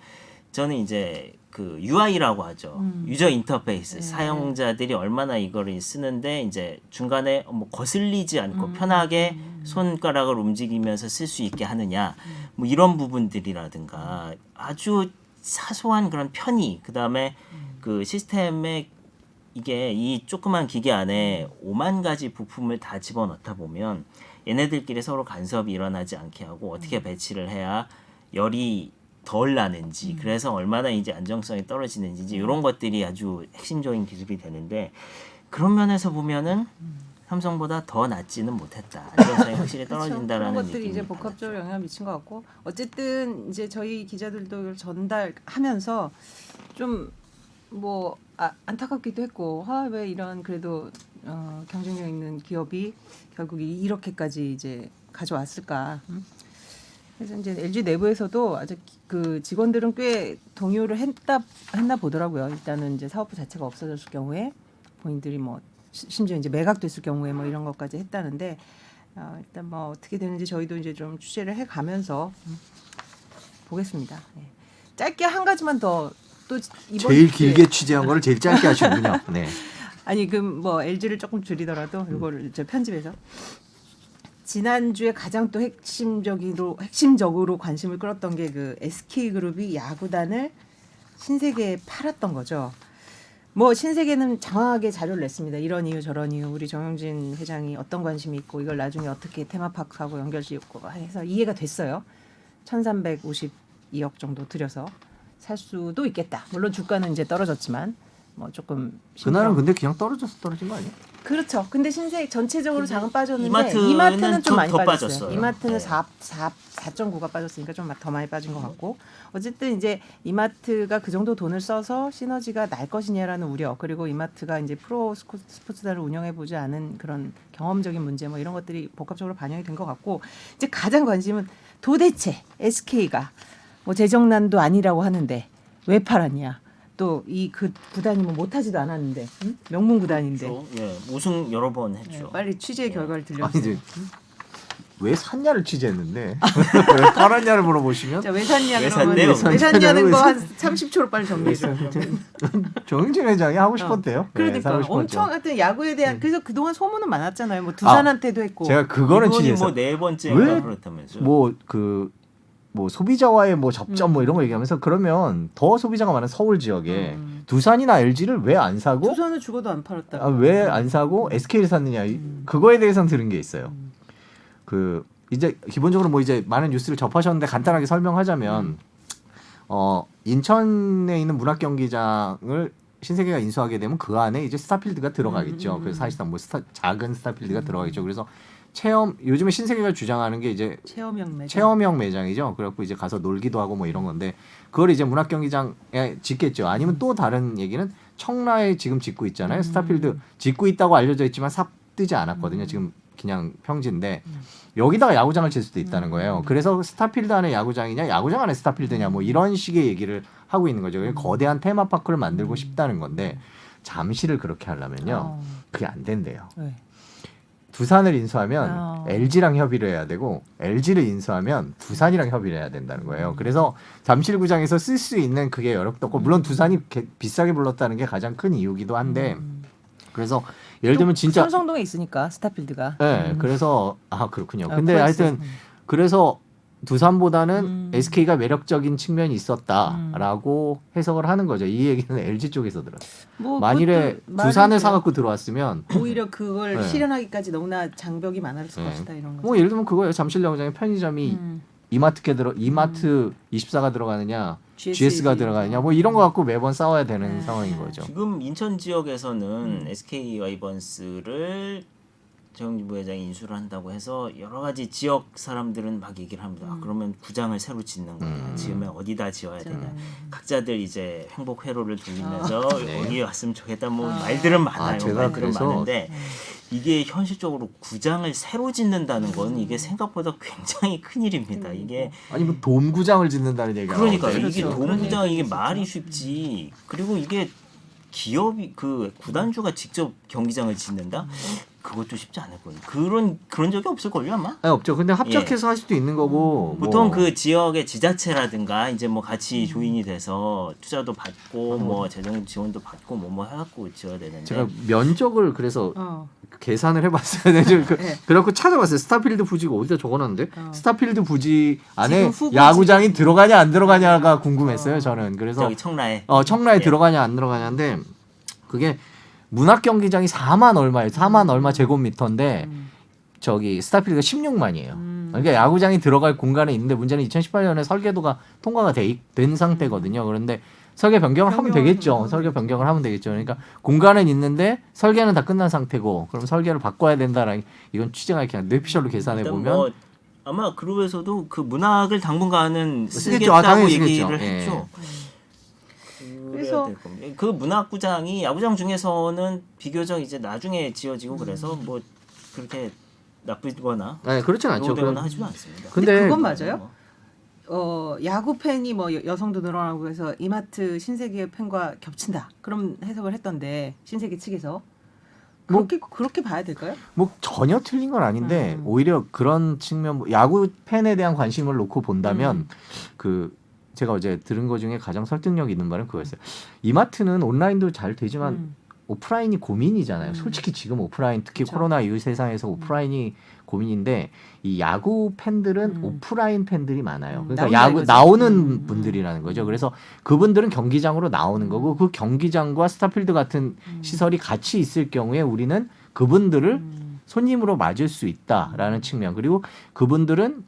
저는 이제 그 UI라고 하죠. 유저 인터페이스. 사용자들이 얼마나 이거를 쓰는데 이제 중간에 뭐 거슬리지 않고 편하게 손가락을 움직이면서 쓸 수 있게 하느냐. 뭐 이런 부분들이라든가 아주 사소한 그런 편의. 그다음에 그 시스템에 이게 이 조그만 기계 안에 5만 가지 부품을 다 집어넣다 보면 얘네들끼리 서로 간섭이 일어나지 않게 하고 어떻게 배치를 해야 열이 덜 나는지 그래서 얼마나 이제 안정성이 떨어지는지 이런 것들이 아주 핵심적인 기술이 되는데 그런 면에서 보면은 삼성보다 더 낫지는 못했다. 안정성이 확실히 그렇죠. 떨어진다라는 그런 것들이 느낌이 이제 받았죠. 복합적으로 영향을 미친 것 같고 어쨌든 이제 저희 기자들도 이걸 전달하면서 좀 뭐 안타깝기도 했고 왜 이런 그래도 경쟁력 있는 기업이 결국 이렇게까지 이제 가져왔을까. 그래서 이제 LG 내부에서도 아직 그 직원들은 꽤 동요를 했나 보더라고요. 일단은 이제 사업부 자체가 없어졌을 경우에 본인들이 뭐 심지어 이제 매각됐을 경우에 뭐 이런 것까지 했다는데 일단 뭐 어떻게 되는지 저희도 이제 좀 취재를 해가면서 보겠습니다. 네. 짧게 한 가지만 더 또 이번 제일 길게 취재한 거를 제일 짧게 하시는군요. 네. 아니 그 뭐 LG를 조금 줄이더라도 이거를 이제 편집해서 지난주에 가장 또 핵심적으로 관심을 끌었던 게 그 SK그룹이 야구단을 신세계에 팔았던 거죠. 뭐 신세계는 장황하게 자료를 냈습니다. 이런 이유 저런 이유 우리 정영진 회장이 어떤 관심이 있고 이걸 나중에 어떻게 테마파크하고 연결시키고 해서 이해가 됐어요. 1,352억 정도 들여서 살 수도 있겠다. 물론 주가는 이제 떨어졌지만 뭐 조금 그날은 근데 그냥 떨어진 거 아니에요? 그렇죠. 근데 신세 전체적으로 장은 빠졌는데 이마트는 좀 많이 더 빠졌어요. 빠졌어요. 이마트는 네. 4.9가 빠졌으니까 좀 더 많이 빠진 것 같고 어쨌든 이제 이마트가 그 정도 돈을 써서 시너지가 날 것이냐라는 우려 그리고 이마트가 이제 프로 스포츠단을 운영해 보지 않은 그런 경험적인 문제 뭐 이런 것들이 복합적으로 반영이 된 것 같고 이제 가장 관심은 도대체 SK가 뭐 재정난도 아니라고 하는데 왜 팔았냐? 또 이 구단이 뭐 못하지도 않았는데 명문 구단인데 그렇죠. 예, 우승 여러 번 했죠. 네, 빨리 취재 결과를 아니 들려주세요. 이제 왜 샀냐를 취재했는데 왜 팔았냐를 물어보시면 자, 왜 샀냐 왜 그러면 샀네요? 왜 샀냐는 거 한 30초로 빨리 정리해 줘. 정영진 회장이 하고 싶었대요. 그러니까 사고 싶었죠. 엄청 하여튼 야구에 대한 그래서 그동안 소문은 많았잖아요. 뭐 두산한테도 했고. 제가 그거는 이분이 취재했어요. 뭐 네 번째인가 왜 그렇다면서요. 뭐 소비자와의 뭐 접점 뭐 이런 거 얘기하면서 그러면 더 소비자가 많은 서울 지역에 두산이나 LG를 왜 안 사고 두산은 죽어도 안 팔았다. 왜 안 사고 SK를 샀느냐 그거에 대해서는 들은 게 있어요. 그 이제 기본적으로 뭐 이제 많은 뉴스를 접하셨는데 간단하게 설명하자면 인천에 있는 문학 경기장을 신세계가 인수하게 되면 그 안에 이제 스타필드가 들어가겠죠. 그래서 사실상 뭐 작은 스타필드가 들어가겠죠. 그래서 요즘에 신세계가 주장하는 게 이제 체험형 매장이죠. 그래갖고 이제 가서 놀기도 하고 뭐 이런 건데 그걸 이제 문학 경기장에 짓겠죠. 아니면 또 다른 얘기는 청라에 지금 짓고 있잖아요. 스타필드 짓고 있다고 알려져 있지만 삽 뜨지 않았거든요. 지금 그냥 평지인데 여기다가 야구장을 질 수도 있다는 거예요. 그래서 스타필드 안에 야구장이냐 야구장 안에 스타필드냐 뭐 이런 식의 얘기를 하고 있는 거죠. 거대한 테마파크를 만들고 싶다는 건데 잠시를 그렇게 하려면요. 그게 안 된대요. 네. 두산을 인수하면 LG랑 협의를 해야 되고 LG를 인수하면 두산이랑 협의를 해야 된다는 거예요. 그래서 잠실구장에서 쓸 수 있는 그게 어렵고 물론 두산이 비싸게 불렀다는 게 가장 큰 이유기도 한데 그래서 예를 들면 진짜 삼성동에 있으니까 스타필드가. 네, 그래서 그렇군요. 근데 하여튼 그래서 두산보다는 SK가 매력적인 측면이 있었다라고 해석을 하는 거죠. 이 얘기는 LG 쪽에서 들었어요. 뭐 만일에 그것도 두산을 말은 사갖고 들어왔으면 오히려 그걸 네. 실현하기까지 너무나 장벽이 많았을 네. 것이다 이런 거. 뭐 예를 들면 그거예요. 잠실야구장에 편의점이 이마트 24가 들어가느냐 GS가 들어가느냐 뭐 이런 거 갖고 매번 싸워야 되는 상황인 거죠. 지금 인천 지역에서는 SK 와이번스를 정영진 부회장이 인수를 한다고 해서 여러 가지 지역 사람들은 막 얘기를 합니다. 아, 그러면 구장을 새로 짓는 거냐, 지으면 어디다 지어야 되냐. 각자들 이제 행복 회로를 돌리면서 여기 왔으면 좋겠다 뭐 말들은 많아요. 제가 말들은 그래서 많은데 이게 현실적으로 구장을 새로 짓는다는 건 이게 생각보다 굉장히 큰 일입니다. 이게 아니 뭐 돔구장을 짓는다는 얘기가 그러니까 나오는데. 이게 그렇죠. 도무장 이게 그런 말이 얘기죠. 쉽지. 그리고 이게 기업이 그 구단주가 직접 경기장을 짓는다? 그것도 쉽지 않을 거예요. 그런 적이 없을 걸요 아마. 아니, 없죠. 근데 합작해서 할 수도 있는 거고 보통 뭐. 그 지역의 지자체라든가 이제 뭐 같이 조인이 돼서 투자도 받고 뭐 재정 지원도 받고 뭐 해갖고 지어야 되는데. 제가 면적을 그래서 어. 계산을 해봤어요. 네. 네. 그래갖고 찾아봤어요. 스타필드 부지가 어디다 적어놨는데 스타필드 부지 안에 지금 후보 야구장이 들어가냐 안 들어가냐가 궁금했어요. 저는 그래서 저기 청라에 청라에 예. 들어가냐 안 들어가냐인데 그게 문학 경기장이 4만 얼마예요. 4만 얼마 제곱미터인데 저기 스타필드가 16만이에요. 그러니까 야구장이 들어갈 공간에 있는데 문제는 2018년에 설계도가 통과가 된 상태거든요. 그런데 설계 변경을 하면 되겠죠. 설계 변경을 하면 되겠죠. 그러니까 공간은 있는데 설계는 다 끝난 상태고 그럼 설계를 바꿔야 된다라는 이건 취재가 그냥 뇌피셜로 계산해 일단 보면 뭐 아마 그룹에서도 그 문학을 당분간은 쓰겠죠. 쓰겠다고 당연히 얘기를 쓰겠죠. 예. 했죠. 그래서 그래서 그 문학구장이 야구장 중에서는 비교적 이제 나중에 지어지고 그래서 뭐 그렇게 나쁘거나 네, 그렇진 않죠. 노되거나 하지도 않습니다. 근데 그건 뭐 맞아요? 야구 팬이 뭐 여성도 늘어나고 해서 이마트 신세계 팬과 겹친다. 그런 해석을 했던데 신세계 측에서 그렇게 봐야 될까요? 뭐 전혀 틀린 건 아닌데 오히려 그런 측면 야구 팬에 대한 관심을 놓고 본다면 그 제가 어제 들은 거 중에 가장 설득력 있는 말은 그거였어요. 이마트는 온라인도 잘 되지만 오프라인이 고민이잖아요. 솔직히 지금 오프라인 특히 그쵸. 코로나 이후 세상에서 오프라인이 고민인데 이 야구 팬들은 오프라인 팬들이 많아요. 그러니까 나온다 야구 이거죠. 나오는 분들이라는 거죠. 그래서 그분들은 경기장으로 나오는 거고 그 경기장과 스타필드 같은 시설이 같이 있을 경우에 우리는 그분들을 손님으로 맞을 수 있다라는 측면 그리고 그분들은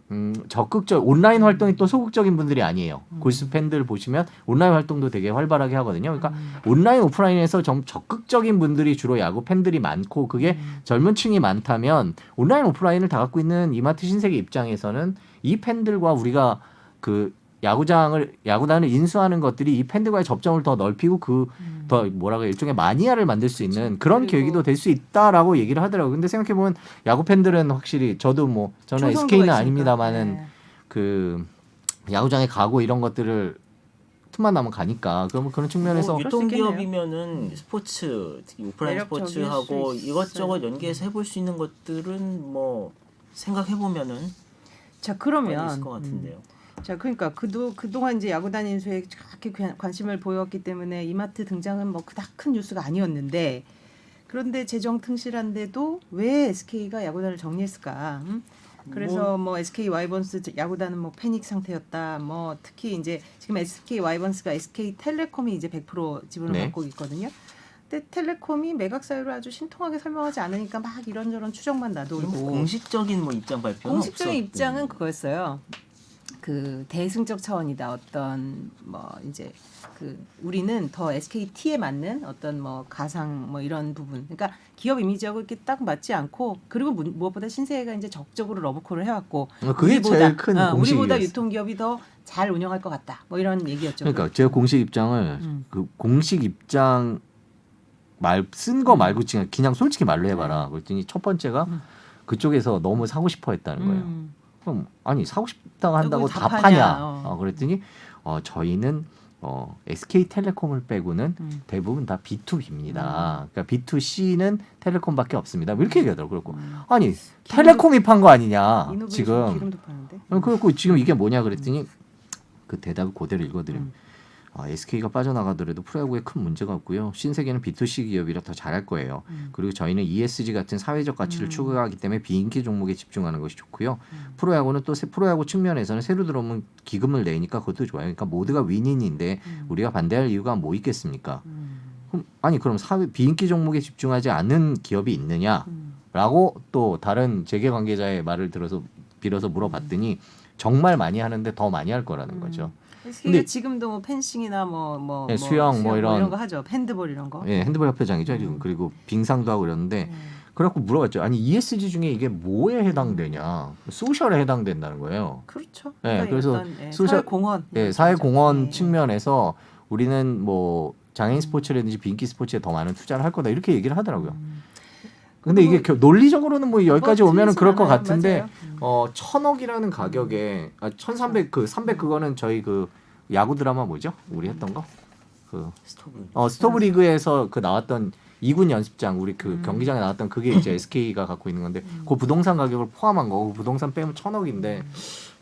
적극적 온라인 활동이 또 소극적인 분들이 아니에요. 골수 팬들 보시면 온라인 활동도 되게 활발하게 하거든요. 그러니까 온라인 오프라인에서 좀 적극적인 분들이 주로 야구 팬들이 많고 그게 젊은 층이 많다면 온라인 오프라인을 다 갖고 있는 이마트 신세계 입장에서는 이 팬들과 우리가 그 야구단을 인수하는 것들이 이 팬들과의 접점을 더 넓히고 더 뭐라고 일종의 마니아를 만들 수 있는 그런 그리고 계기도 될 수 있다라고 얘기를 하더라고요. 근데 생각해 보면 야구 팬들은 확실히 저는 초성도가 SK는 있으니까. 아닙니다만은 네. 그 야구장에 가고 이런 것들을 틈만 나면 가니까 그러면 그런 측면에서 뭐 그럴 수 유통기업이면은 스포츠 특히 오프라인 매력적일 스포츠하고 수 있어요. 이것저것 연계해서 해볼 수 있는 것들은 뭐 생각해 보면은 자 있을 그러면 것 같은데요. 자 그러니까 그동안 이제 야구단 인수에 그렇게 관심을 보였기 때문에 이마트 등장은 뭐 그닥 큰 뉴스가 아니었는데 그런데 재정 튼실한데도 왜 SK가 야구단을 정리했을까? 그래서 뭐 SK 와이번스 야구단은 뭐 패닉 상태였다. 뭐 특히 이제 지금 SK 와이번스가 SK텔레콤이 이제 100% 지분을 네. 갖고 있거든요. 근데 텔레콤이 매각 사유를 아주 신통하게 설명하지 않으니까 막 이런저런 추정만 나돌고 공식적인 뭐 입장 발표는 공식적인 없었- 입장은 그거였어요. 그 대승적 차원이다. 어떤 뭐 이제 그 우리는 더 SKT에 맞는 어떤 뭐 가상 뭐 이런 부분. 그러니까 기업 이미지하고 이렇게 딱 맞지 않고 그리고 무엇보다 신세계가 이제 적극적으로 러브콜을 해왔고 그게 제일 큰 공식이었어요. 우리보다 유통기업이 더 잘 운영할 것 같다. 뭐 이런 얘기였죠. 그러니까 제가 공식 입장을 그 공식 입장 쓴 거 말고 그냥 솔직히 말로 해봐라. 그랬더니 첫 번째가 그쪽에서 너무 사고 싶어 했다는 거예요. 그럼 아니 사고 싶다고 한다고 다 다 파냐. 파냐? 그랬더니 저희는 SK텔레콤을 빼고는 대부분 다 B2B입니다. 그러니까 B2C는 텔레콤밖에 없습니다. 뭐 이렇게 얘기하더라고요. 그리고 아니 텔레콤이 판 거 아니냐 이노베이션 지금. 기름도 파는데. 그리고 지금 이게 뭐냐 그랬더니 그 대답을 그대로 읽어드리면 SK가 빠져나가더라도 프로야구에 큰 문제가 없고요. 신세계는 B2C 기업이라 더 잘할 거예요. 그리고 저희는 ESG 같은 사회적 가치를 추구하기 때문에 비인기 종목에 집중하는 것이 좋고요. 프로야구는 또 프로야구 측면에서는 새로 들어오면 기금을 내니까 그것도 좋아요. 그러니까 모두가 윈윈인데 우리가 반대할 이유가 뭐 있겠습니까? 그럼 사회 비인기 종목에 집중하지 않는 기업이 있느냐라고 또 다른 재계 관계자의 말을 빌어서 물어봤더니 정말 많이 하는데 더 많이 할 거라는 거죠. 근데 지금도 뭐 펜싱이나 네, 수영 뭐 이런 거 하죠. 핸드볼 이런 거. 예, 핸드볼 협회장이죠 지금. 그리고 빙상도 하고 그러는데 그래갖고 물어봤죠. 아니 ESG 중에 이게 뭐에 해당되냐? 소셜에 해당된다는 거예요. 그렇죠. 네, 그래서 사회 공헌. 사회 공헌 측면에서 우리는 뭐 장애인 스포츠라든지 비인기 스포츠에 더 많은 투자를 할 거다 이렇게 얘기를 하더라고요. 근데 이게 논리적으로는 뭐 여기까지 오면은 그럴 것 같은데 1,000억이라는 가격에 1,300 300 그거는 저희 그 야구 드라마 뭐죠? 우리 했던 거? 그 스토브 리그에서 그 나왔던 2군 연습장 우리 그 경기장에 나왔던 그게 이제 SK가 갖고 있는 건데 그 부동산 가격을 포함한 거고 부동산 빼면 1,000억인데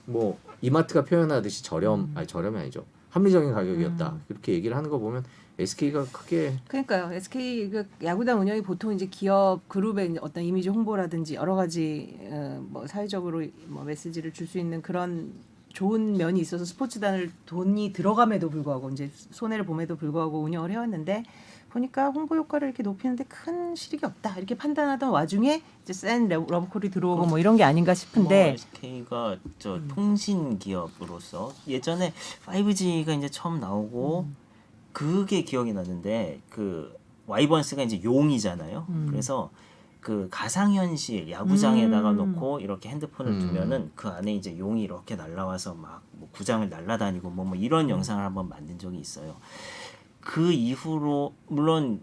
뭐 이마트가 표현하듯이 저렴이 아니죠. 합리적인 가격이었다. 그렇게 얘기를 하는 거 보면 SK가 크게 그러니까요. SK 그 야구단 운영이 보통 이제 기업 그룹의 어떤 이미지 홍보라든지 여러 가지 뭐 사회적으로 뭐 메시지를 줄 수 있는 그런 좋은 면이 있어서 스포츠단을 돈이 들어감에도 불구하고 이제 손해를 봄에도 불구하고 운영을 해왔는데 보니까 홍보 효과를 이렇게 높이는데 큰 실익이 없다 이렇게 판단하던 와중에 이제 센 러브콜이 들어오고 뭐 이런 게 아닌가 싶은데 SK가 저 통신 기업으로서 예전에 5G가 이제 처음 나오고 그게 기억이 나는데 그 와이번스가 이제 용이잖아요. 그래서 그 가상현실 야구장에다가 놓고 이렇게 핸드폰을 두면은 그 안에 이제 용이 이렇게 날라와서 막 뭐 구장을 날아다니고 뭐 이런 영상을 한번 만든 적이 있어요. 그 이후로 물론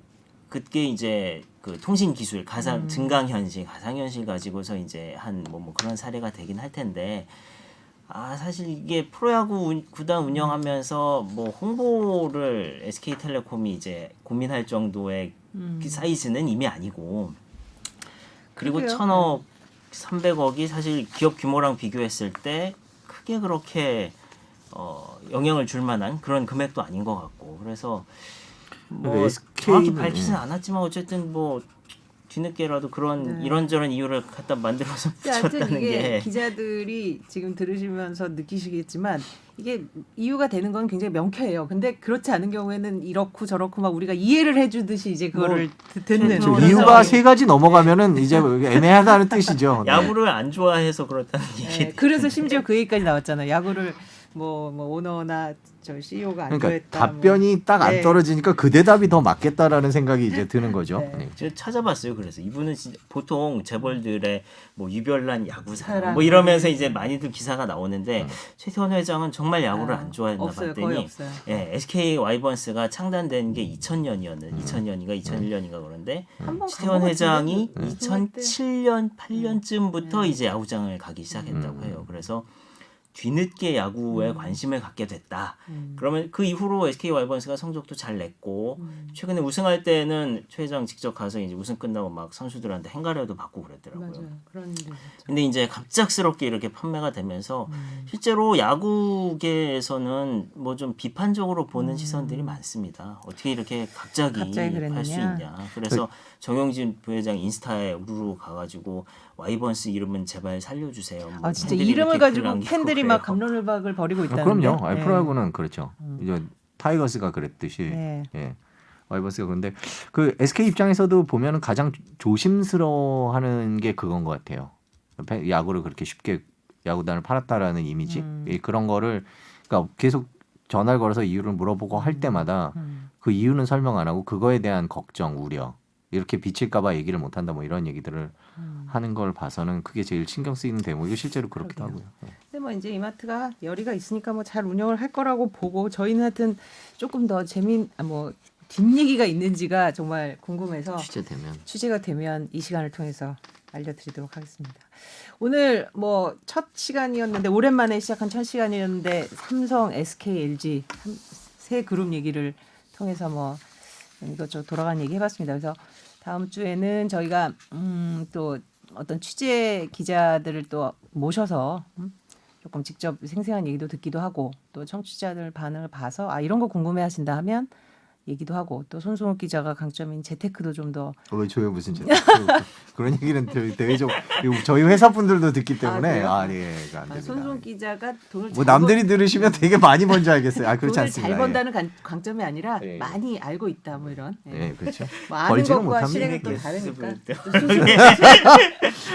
그게 이제 그 통신 기술 증강현실 가상현실 가지고서 이제 한 뭐 그런 사례가 되긴 할 텐데 사실 이게 프로야구 구단 운영하면서 뭐 홍보를 SK텔레콤이 이제 고민할 정도의 그 사이즈는 이미 아니고 그리고 그래요? 1,000억, 300억이 사실 기업 규모랑 비교했을 때 크게 그렇게 영향을 줄 만한 그런 금액도 아닌 것 같고 그래서 뭐 정확히 밝히진 않았지만 어쨌든 뭐 뒤늦게라도 그런 이런저런 이유를 갖다 만들어서 붙였다는 이게 게 기자들이 지금 들으시면서 느끼시겠지만 이게 이유가 되는 건 굉장히 명쾌해요. 근데 그렇지 않은 경우에는 이렇고 저렇고 막 우리가 이해를 해주듯이 이제 그거를 듣는 이유가 세 가지 넘어가면은 이제 애매하다는 뜻이죠. 야구를 안 좋아해서 그렇다는 얘기. 그래서 심지어 그 얘기까지 나왔잖아요. 야구를 뭐 오너나 저 CEO가 안 그러니까 좋아했다. 답변이 딱 안 떨어지니까 그 대답이 더 맞겠다라는 생각이 이제 드는 거죠. 제가 찾아봤어요. 그래서 이분은 진짜 보통 재벌들의 뭐 유별난 야구 사랑 사랑. 뭐 이러면서 이제 많이들 기사가 나오는데 최태원 회장은 정말 야구를 안 좋아했나 없어요. 거의 봤더니 없어요. SK 와이번스가 창단된 게 2000년이었는 2000년인가 2001년인가 그런데 한번 최태원 회장이 네. 2007년 8년쯤부터 이제 야구장을 가기 시작했다고 해요. 그래서 뒤늦게 야구에 관심을 갖게 됐다. 그러면 그 이후로 SK 와이번스가 성적도 잘 냈고 최근에 우승할 때는 최 회장 직접 가서 이제 우승 끝나고 막 선수들한테 행가려도 받고 그랬더라고요. 맞아요. 그런 일이 있었죠. 근데 이제 갑작스럽게 이렇게 판매가 되면서 실제로 야구계에서는 뭐 좀 비판적으로 보는 시선들이 많습니다. 어떻게 이렇게 갑자기 그랬느냐. 할 수 있냐. 그래서 정용진 부회장 인스타에 우르르 가가지고 와이번스 이름은 제발 살려주세요. 뭐 진짜 팬들이 이름을 이렇게 가지고 글 남기고 팬들이 그래요. 막 갑론을박을 벌이고 있다는데. 그럼요. 프로야구는 그렇죠. 이제 타이거스가 그랬듯이 네. 와이번스가 그런데 그 SK 입장에서도 보면은 가장 조심스러워하는 게 그건 것 같아요. 야구를 그렇게 쉽게 야구단을 팔았다라는 이미지 그런 거를 그러니까 계속 전화를 걸어서 이유를 물어보고 할 때마다 그 이유는 설명 안 하고 그거에 대한 걱정, 우려 이렇게 비칠까봐 얘기를 못한다 뭐 이런 얘기들을 하는 걸 봐서는 그게 제일 신경 쓰이는 대목이고 실제로 그렇기도 하고요. 근데 뭐 이제 이마트가 열의가 있으니까 뭐 잘 운영을 할 거라고 보고 저희는 하여튼 조금 더 뭐 뒷얘기가 있는지가 정말 궁금해서 취재가 되면 이 시간을 통해서 알려드리도록 하겠습니다. 오늘 뭐 첫 시간이었는데 오랜만에 시작한 첫 시간이었는데 삼성, SK, LG 세 그룹 얘기를 통해서 뭐 이것저것 돌아가는 얘기 해봤습니다. 그래서 다음 주에는 저희가 또 어떤 취재 기자들을 또 모셔서 조금 직접 생생한 얘기도 듣기도 하고 또 청취자들 반응을 봐서 아 이런 거 궁금해하신다 하면 얘기도 하고 또 손승욱 기자가 강점인 재테크도 좀 더 왜 저희 무슨 그런 얘기는 대외적 저희 회사 분들도 듣기 때문에 그래요? 안 됩니다. 손승욱 기자가 돈을 뭐 잘 남들이 들으시면 되게 많이 번지 알겠어요. 아 그렇지 돈을 않습니다. 잘 번다는 강점이 아니라 예. 많이 알고 있다 뭐 이런. 예, 예, 그렇죠. 뭐 아는 벌지는 것과 못합니다. 실행은 또 예, 다르니까. 예. 또 손승욱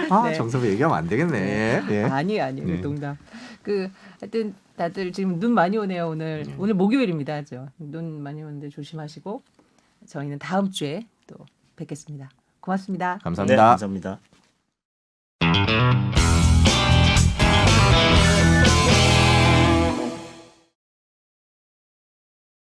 아 네. 정섭이 얘기하면 안 되겠네. 예. 아니에요. 네. 농담. 하여튼 다들 지금 눈 많이 오네요. 오늘 목요일입니다. 눈 많이 오는데 조심하시고 저희는 다음 주에 또 뵙겠습니다. 고맙습니다. 감사합니다. 네, 감사합니다.